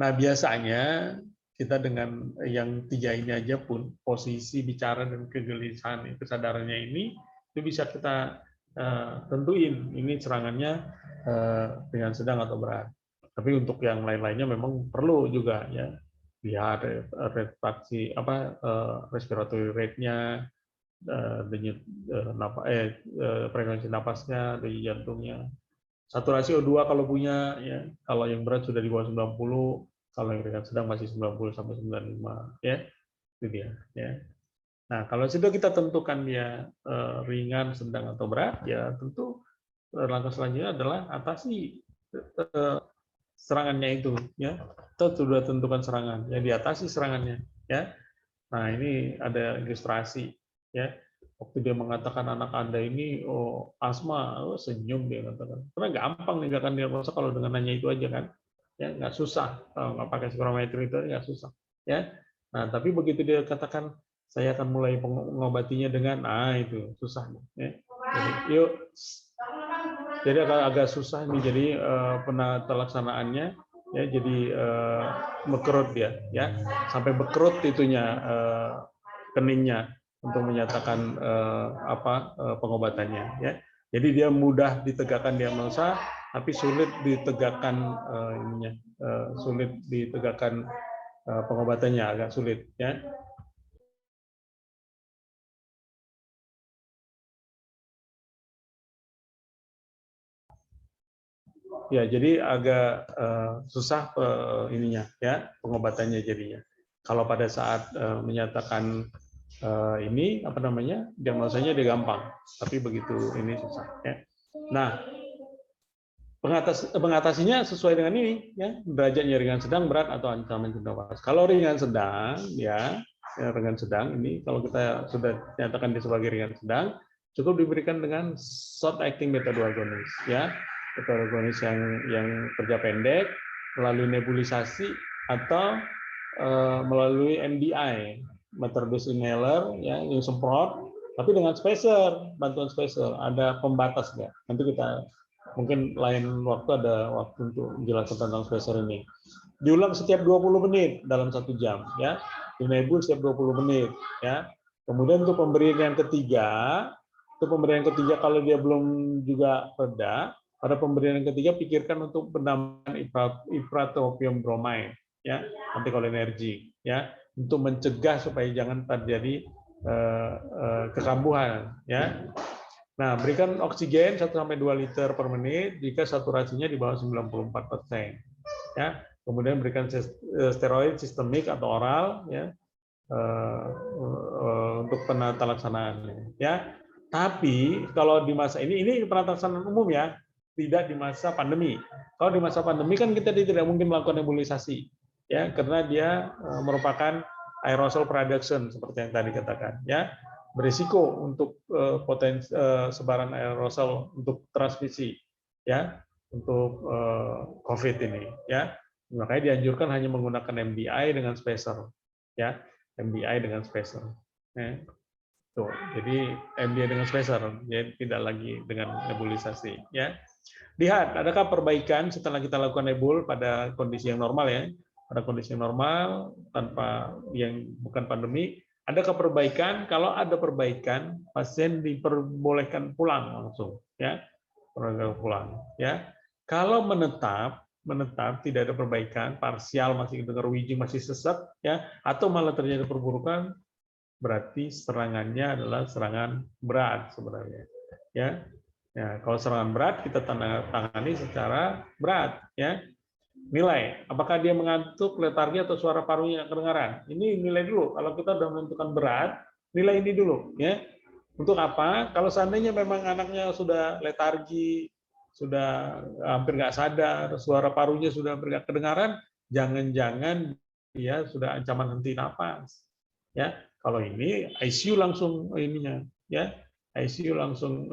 Nah, biasanya kita dengan yang 3 ini aja pun, posisi bicara dan kegelisahan, kesadarannya ini, itu bisa kita tentuin ini serangannya dengan sedang atau berat. Tapi untuk yang lain-lainnya memang perlu juga, ya, lihat retraksi respiratory rate-nya, denyut frekuensi napasnya, denyut jantungnya, saturasi O2 kalau punya, ya. Kalau yang berat sudah di bawah 90, kalau yang ringan sedang masih 90 sampai 95, ya. Itu dia, ya. Nah, kalau sudah kita tentukan dia ringan, sedang atau berat, ya tentu langkah selanjutnya adalah atasi serangannya itu, ya. Kita sudah tentukan serangan, ya diatasi serangannya, ya. Nah, ini ada ilustrasi, ya. Waktu dia mengatakan anak Anda ini asma, senyum dia katakan. Karena gampang meninggalkan diagnosa kalau dengan nanya itu aja kan. Ya, nggak susah. Kalau nggak pakai spirometri itu nggak susah. Ya. Nah, tapi begitu dia katakan saya akan mulai mengobatinya dengan itu susah. Ya. Jadi, yuk. Jadi agak susah nih, jadi penata laksanaannya, ya, jadi bekerut dia, ya, sampai bekerut itunya keningnya untuk menyatakan pengobatannya, ya. Jadi dia mudah ditegakkan diagnosa, tapi sulit ditegakkan sulit ditegakkan pengobatannya, agak sulit, ya. Ya, jadi agak susah ininya, ya, pengobatannya jadinya. Kalau pada saat menyatakan ini apa namanya, diagnosanya dia gampang, tapi begitu ini susah, ya. Nah, Mengatasinya sesuai dengan ini, ya, derajatnya ringan, sedang, berat, atau ancaman cedera parah. Kalau ringan sedang, ya ringan sedang ini, kalau kita sudah nyatakan dia sebagai ringan sedang, cukup diberikan dengan short acting beta 2 agonis, ya, beta 2 agonis yang kerja pendek melalui nebulisasi atau melalui MDI, meterdose inhaler, ya, yang semprot, tapi dengan spacer, bantuan spacer, ada pembatas nggak? Nanti kita mungkin lain waktu ada waktu untuk menjelaskan tentang spacer ini. Diulang setiap 20 menit dalam 1 jam, ya. Dinebul setiap 20 menit, ya. Kemudian untuk pemberian yang ketiga, kalau dia belum juga reda, pada pemberian yang ketiga pikirkan untuk penambahan ipratropium bromide, ya, antikolinergik, ya, untuk mencegah supaya jangan terjadi kekambuhan, ya. Nah, berikan oksigen 1-2 liter per menit jika saturasinya di bawah 94%. Ya, kemudian berikan steroid sistemik atau oral, ya, untuk penata laksanaan. Ya, tapi kalau di masa ini penata laksanaan umum, ya, tidak di masa pandemi. Kalau di masa pandemi kan kita tidak mungkin melakukan nebulisasi, ya, karena dia merupakan aerosol production seperti yang tadi katakan, ya. Berisiko untuk potensi sebaran aerosol untuk transmisi, ya, untuk COVID ini, ya. Makanya dianjurkan hanya menggunakan MDI dengan spacer, ya, MDI dengan spacer. Ya. Tuh, jadi MDI dengan spacer, ya, tidak lagi dengan nebulisasi, ya. Lihat, adakah perbaikan setelah kita lakukan nebul pada kondisi yang normal, ya, pada kondisi yang normal tanpa yang bukan pandemi. Adakah perbaikan? Kalau ada perbaikan, pasien diperbolehkan pulang langsung, ya, pulang, ya. Kalau menetap tidak ada perbaikan, parsial, masih dengar wheezing, masih sesak, ya, atau malah terjadi perburukan, berarti serangannya adalah serangan berat sebenarnya, ya. Ya, kalau serangan berat kita tangani secara berat, ya. Nilai, apakah dia mengantuk, letargi, atau suara parunya kedengaran. Ini nilai dulu. Kalau kita sudah menentukan berat, nilai ini dulu, ya. Untuk apa? Kalau seandainya memang anaknya sudah letargi, sudah hampir nggak sadar, suara parunya sudah hampir nggak kedengaran, jangan-jangan dia sudah ancaman henti napas. Ya, kalau ini ICU langsung ininya, ya, ICU langsung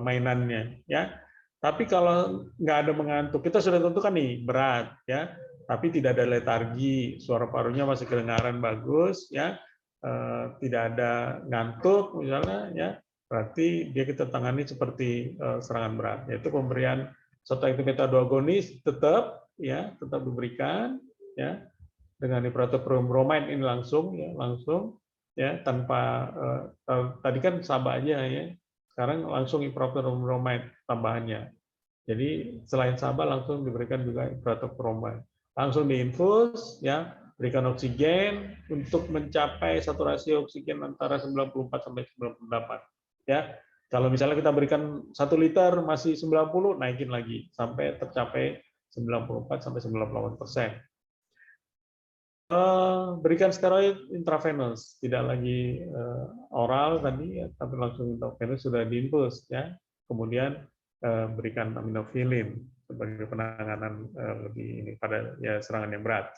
mainannya, ya. Tapi kalau nggak ada mengantuk, kita sudah tentukan nih berat, ya, tapi tidak ada letargi, suara parunya masih kedengaran bagus, ya, tidak ada ngantuk misalnya, ya, berarti dia kita tangani seperti serangan berat, yaitu pemberian short acting beta 2 agonis tetap, ya, tetap diberikan, ya, dengan ipratropium bromide ini langsung, ya, tanpa tadi kan SABA aja, ya, sekarang langsung ipratropium bromide tambahannya. Jadi selain SABA langsung diberikan juga ipratropium bromide, langsung diinfus, ya, berikan oksigen untuk mencapai saturasi oksigen antara 94 sampai 98, ya. Kalau misalnya kita berikan 1 liter masih 90, naikin lagi sampai tercapai 94 sampai 98%. Berikan steroid intravenous, tidak lagi oral tadi, ya, tapi langsung intravenous, sudah diinfus, ya. Kemudian berikan aminofilin sebagai penanganan lebih ini pada, ya, serangan yang berat.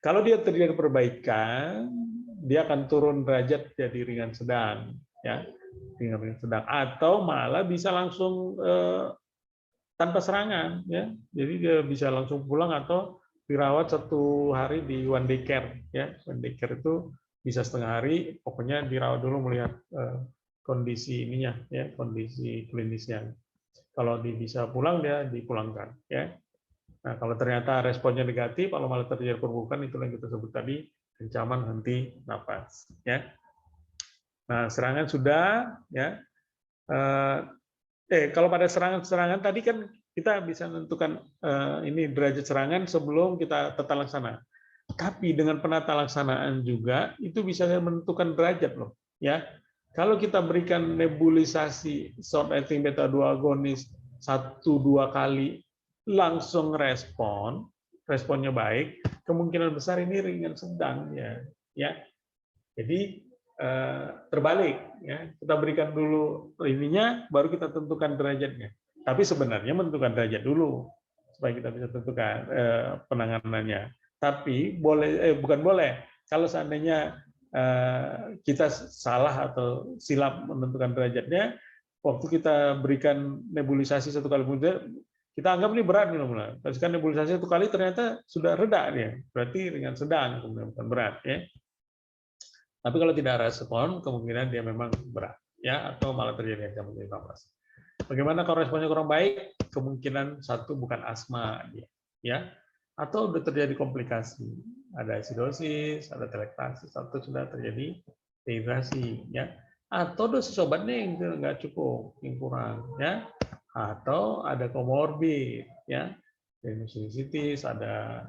Kalau dia terjadi perbaikan, dia akan turun derajat jadi ringan sedang, ya, ringan sedang, atau malah bisa langsung tanpa serangan, ya. Jadi dia bisa langsung pulang atau dirawat 1 hari di one day care, ya. One day care itu bisa setengah hari, pokoknya dirawat dulu melihat kondisi ininya, ya, kondisi klinisnya. Kalau dia bisa pulang, dia dipulangkan, ya. Nah, kalau ternyata responnya negatif, kalau malah terjadi perburukan, itu yang kita sebut tadi ancaman henti napas, ya. Nah, serangan sudah, ya. Kalau pada serangan tadi kan kita bisa menentukan ini derajat serangan sebelum kita tata laksana. Tapi dengan penata laksanaan juga itu bisa menentukan derajat loh, ya. Kalau kita berikan nebulisasi short acting beta 2 agonis 1-2 kali langsung responnya baik, kemungkinan besar ini ringan sedang, ya. Jadi terbalik, ya, kita berikan dulu ininya, baru kita tentukan derajatnya. Tapi sebenarnya menentukan derajat dulu supaya kita bisa tentukan penanganannya. Tapi bukan boleh kalau seandainya kita salah atau silap menentukan derajatnya, waktu kita berikan nebulisasi 1 kali kemudian kita anggap ini berat nih, kasihkan nebulisasi 1 kali ternyata sudah reda dia, berarti dengan sedang kemudian bukan berat ya. Tapi kalau tidak respon kemungkinan dia memang berat ya, atau malah terjadi ancaman nafas. Bagaimana kalau responnya kurang baik? Kemungkinan satu bukan asma dia, ya, atau sudah terjadi komplikasi, ada acidosis, ada telektasis, atau sudah terjadi dehidrasi, ya, atau dosis obatnya yang nggak cukup, yang kurang, ya, atau ada komorbid, ya, sinusitis, ada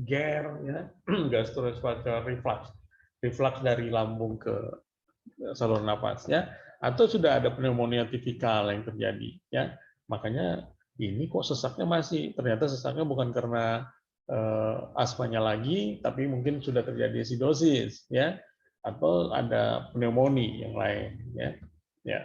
GER, ya, gastroesophageal reflux, reflux dari lambung ke saluran napas, ya, atau sudah ada pneumonia tipikal yang terjadi, ya, makanya ini kok sesaknya masih, ternyata sesaknya bukan karena asmanya lagi, tapi mungkin sudah terjadi acidosis, ya, atau ada pneumonia yang lain, ya, ya.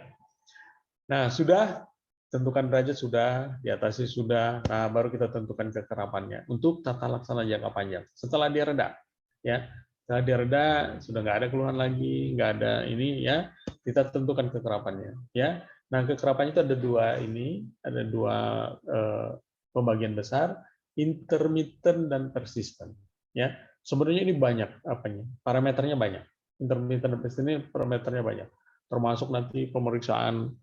Nah, sudah tentukan derajat sudah, diatasi sudah, nah baru kita tentukan kekerapannya untuk tata laksana jangka panjang. Setelah dia reda, ya, setelah dia reda sudah nggak ada keluhan lagi, nggak ada ini, ya, kita tentukan kekerapannya, ya. Nah, kekerapannya itu ada dua pembagian besar, intermittent dan persistent, ya. Sebenarnya ini banyak apanya, parameternya banyak. Intermittent dan persistent ini parameternya banyak, termasuk nanti pemeriksaan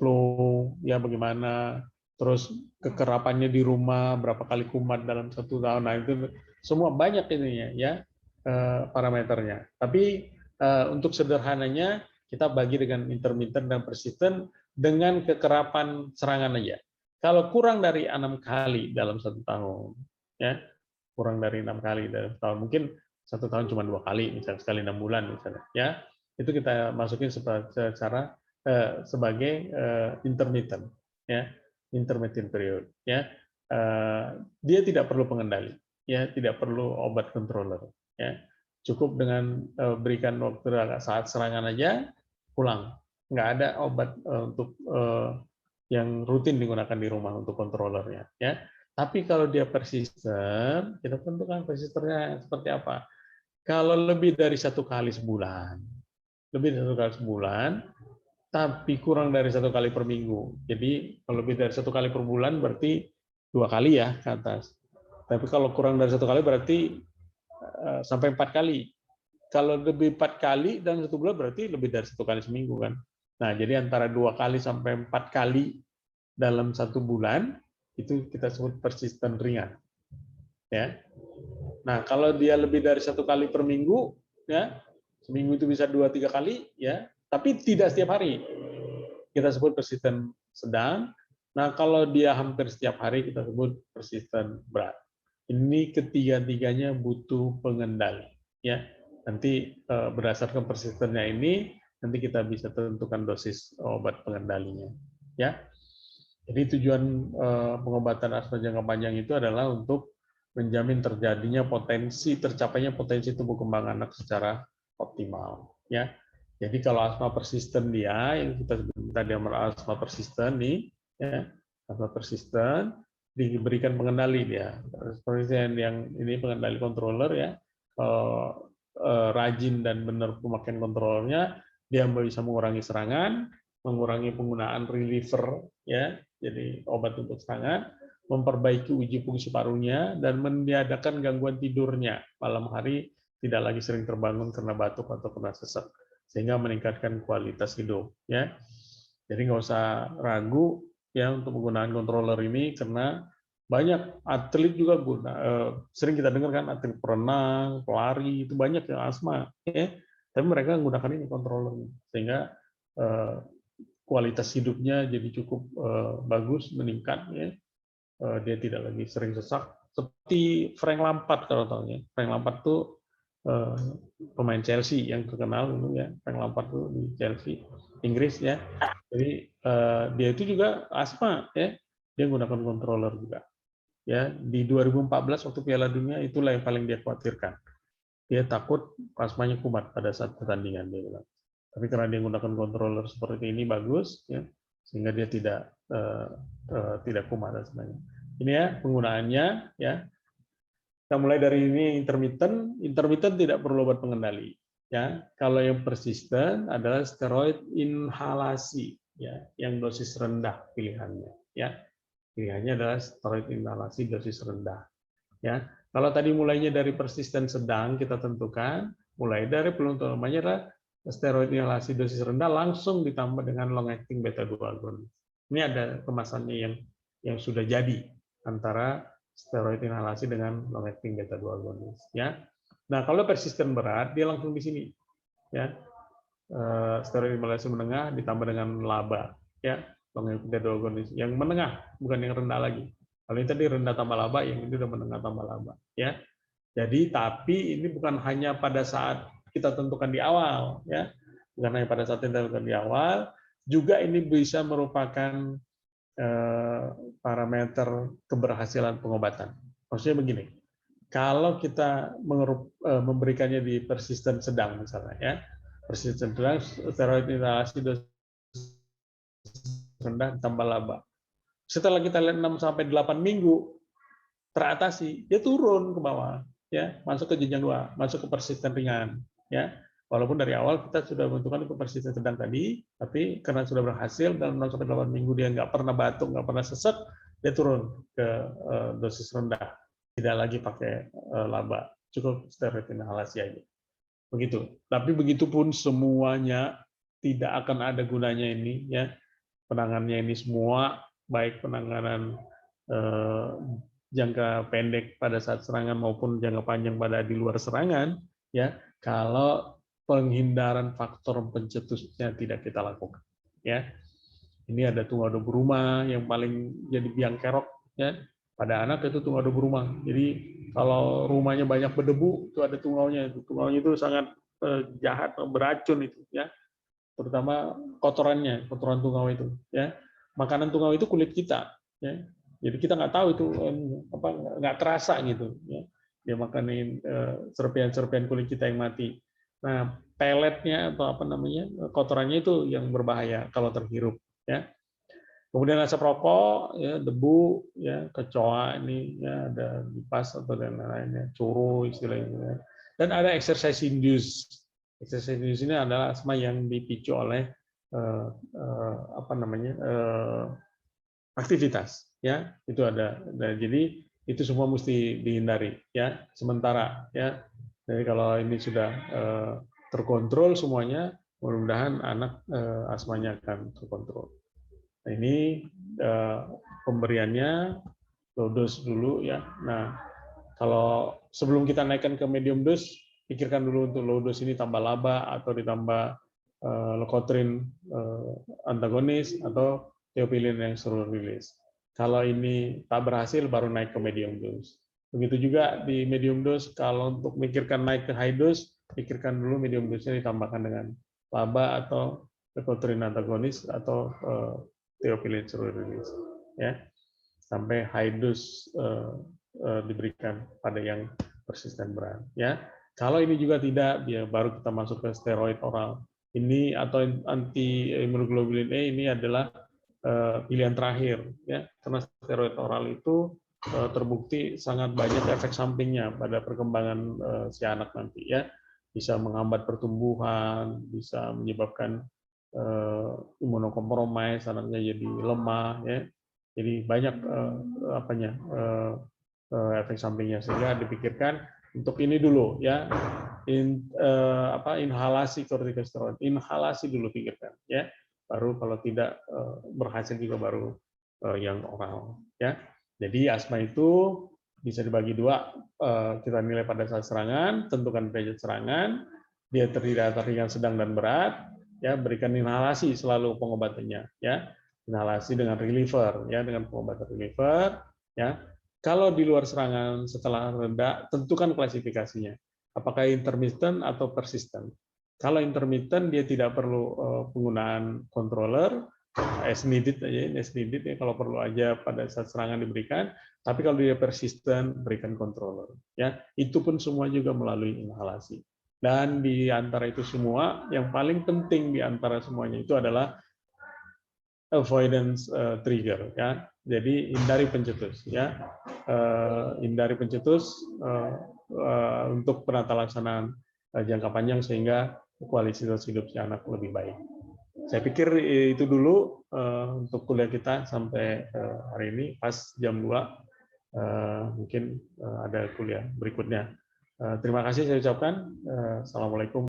flow, ya bagaimana, terus kekerapannya di rumah berapa kali kumat dalam 1 tahun, nah itu semua banyak ininya, ya, parameternya. Tapi untuk sederhananya kita bagi dengan intermittent dan persistent dengan kekerapan serangan aja. Kalau kurang dari 6 kali dalam 1 tahun, ya, kurang dari 6 kali dalam 1 tahun, mungkin 1 tahun cuma 2 kali, misalnya sekali 6 bulan misalnya, ya, itu kita masukin secara sebagai intermittent, ya, intermittent period, ya. Dia tidak perlu pengendali, ya, tidak perlu obat controller, ya, cukup dengan berikan waktu saat serangan aja pulang, nggak ada obat untuk yang rutin digunakan di rumah untuk controllernya, ya. Tapi kalau dia persisten, kita tentukan persistennya seperti apa. Kalau lebih dari 1 kali sebulan, tapi kurang dari 1 kali per minggu. Jadi kalau lebih dari 1 kali per bulan berarti 2 kali ya ke atas. Tapi kalau kurang dari 1 kali berarti sampai 4 kali. Kalau lebih 4 kali dalam 1 bulan berarti lebih dari 1 kali seminggu kan. Nah, jadi antara 2 kali sampai 4 kali dalam 1 bulan itu kita sebut persisten ringan. Ya. Nah, kalau dia lebih dari 1 kali per minggu, ya, seminggu itu bisa 2-3 kali, ya, tapi tidak setiap hari. Kita sebut persisten sedang. Nah, kalau dia hampir setiap hari kita sebut persisten berat. Ini ketiga-tiganya butuh pengendali, ya. Nanti berdasarkan persistennya ini, nanti kita bisa tentukan dosis obat pengendalinya, ya. Jadi tujuan pengobatan asma jangka panjang itu adalah untuk menjamin terjadinya tercapainya potensi tumbuh kembang anak secara optimal, ya. Jadi kalau asma persisten dia yang kita sebut tadi asma persisten nih, ya, asma persisten diberikan pengendali dia. Seperti yang ini pengendali controller, ya. Rajin dan benar pemakaian kontrolnya, dia bisa mengurangi serangan, mengurangi penggunaan reliever, ya, jadi obat untuk serangan, memperbaiki uji fungsi parunya, dan meniadakan gangguan tidurnya. Malam hari tidak lagi sering terbangun karena batuk atau karena sesak, sehingga meningkatkan kualitas hidup. Ya, jadi nggak usah ragu ya untuk penggunaan controller ini, karena banyak atlet juga sering kita dengar kan, atlet perenang, pelari itu banyak yang asma, ya, tapi mereka menggunakan ini controller, sehingga kualitas hidupnya jadi cukup bagus, meningkat, ya. Dia tidak lagi sering sesak seperti Frank Lampard, kalau tahu, ya. Frank Lampard tuh pemain Chelsea yang terkenal dulu, ya. Frank Lampard tuh di Chelsea Inggris, ya. Jadi dia itu juga asma, ya. Dia menggunakan controller juga, ya. Di 2014 waktu Piala Dunia itulah yang paling dia khawatirkan. Dia takut asmanya kumat pada saat pertandingan, dia bilang. Tapi karena dia menggunakan controller seperti ini bagus, ya, sehingga dia tidak kumat dan sebagainya. Ini ya penggunaannya, ya. Kita mulai dari ini intermittent. Intermittent tidak perlu obat pengendali. Ya, kalau yang persisten adalah steroid inhalasi, ya, yang dosis rendah pilihannya. Ya, pilihannya adalah steroid inhalasi dosis rendah. Ya, kalau tadi mulainya dari persisten sedang kita tentukan, mulai dari namanya adalah steroid inhalasi dosis rendah langsung ditambah dengan long acting beta 2 agonis. Ini ada kemasannya yang sudah jadi antara steroid inhalasi dengan long acting beta 2 agonis, ya. Nah, kalau persisten berat dia langsung di sini, ya. Steroid inhalasi menengah ditambah dengan LABA, ya. Long acting beta 2 agonis yang menengah, bukan yang rendah lagi. Kalau ini tadi rendah tambah laba, yang ini udah menengah tambah laba, ya. Jadi tapi ini bukan hanya pada saat kita tentukan di awal, ya. Bukan hanya pada saat kita tentukan di awal, juga ini bisa merupakan parameter keberhasilan pengobatan. Maksudnya begini, kalau kita memberikannya di persisten sedang misalnya, ya, persisten sedang steroid inhalasi dosis rendah tambah laba. Setelah kita lihat 6 sampai 8 minggu teratasi, dia turun ke bawah, ya, masuk ke jenjang 2, masuk ke persisten ringan, ya. Walaupun dari awal kita sudah menentukan itu persisten sedang tadi, tapi karena sudah berhasil dalam 6 sampai 8 minggu dia nggak pernah batuk, nggak pernah sesek, dia turun ke dosis rendah, tidak lagi pakai laba, cukup steroid inhalasi aja. Begitu. Tapi begitupun semuanya tidak akan ada gunanya ini, ya. Penanganannya ini semua baik penanganan jangka pendek pada saat serangan maupun jangka panjang pada di luar serangan, ya, kalau penghindaran faktor pencetusnya tidak kita lakukan, ya. Ini ada tungau berumah yang paling jadi biang kerok, ya. Pada anak itu tungau berumah. Jadi kalau rumahnya banyak berdebu, itu ada tungaunya. Tungaunya itu sangat jahat, beracun itu, ya. Terutama kotoran tungau itu, ya. Makanan tungau itu kulit kita, ya. Jadi kita nggak tahu itu apa, nggak terasa gitu, ya. Dia makanin serpihan-serpihan kulit kita yang mati. Nah, peletnya atau apa namanya kotorannya itu yang berbahaya kalau terhirup, ya. Kemudian asap rokok, ya, debu, ya, kecoa ini, ya, ada lipas atau dan lain-lainnya, curu istilahnya. Dan ada exercise induced. Exercise induced ini adalah asma yang dipicu oleh apa namanya aktivitas, ya, itu ada. Nah, jadi itu semua mesti dihindari, ya. Sementara, ya. Jadi kalau ini sudah terkontrol semuanya, mudah-mudahan anak asmanya akan terkontrol. Nah, ini pemberiannya low dose dulu, ya. Nah, kalau sebelum kita naikkan ke medium dose, pikirkan dulu untuk low dose ini tambah laba atau ditambah leukotriene antagonis atau theophylline yang suruh rilis. Kalau ini tak berhasil, baru naik ke medium dose. Begitu juga di medium dose, kalau untuk mikirkan naik ke high dose, pikirkan dulu medium dose-nya ditambahkan dengan laba atau leukotriene antagonis atau theophylline suruh rilis. Ya, sampai high dose diberikan pada yang persisten berat. Ya, kalau ini juga tidak, ya baru kita masuk ke steroid oral. Ini atau anti imunoglobulin E ini adalah pilihan terakhir, ya, karena steroid oral itu terbukti sangat banyak efek sampingnya pada perkembangan si anak nanti, ya, bisa menghambat pertumbuhan, bisa menyebabkan imunokompromis, anaknya jadi lemah, ya, jadi banyak efek sampingnya, sehingga dipikirkan untuk ini dulu, ya, inhalasi kortikosteroid, inhalasi dulu pikirkan, ya, baru kalau tidak berhasil juga baru yang oral, ya. Jadi asma itu bisa dibagi dua, kita nilai pada saat serangan, tentukan derajat serangan, dia terdiri dari ringan, sedang, dan berat, ya, berikan inhalasi selalu pengobatannya, ya, inhalasi dengan reliever, ya, dengan pengobatan reliever, ya. Kalau di luar serangan setelah reda, tentukan klasifikasinya, apakah intermittent atau persistent. Kalau intermittent dia tidak perlu penggunaan controller, as needed aja, as needed, ya, kalau perlu aja pada saat serangan diberikan. Tapi kalau dia persisten, berikan controller. Ya, itu pun semua juga melalui inhalasi. Dan di antara itu semua, yang paling penting di antara semuanya itu adalah avoidance trigger, ya. Jadi hindari pencetus, ya. Hindari pencetus untuk penata laksanaan jangka panjang sehingga kualitas hidup si anak lebih baik. Saya pikir itu dulu untuk kuliah kita sampai hari ini, pas jam 2. Mungkin ada kuliah berikutnya. Terima kasih saya ucapkan. Assalamualaikum.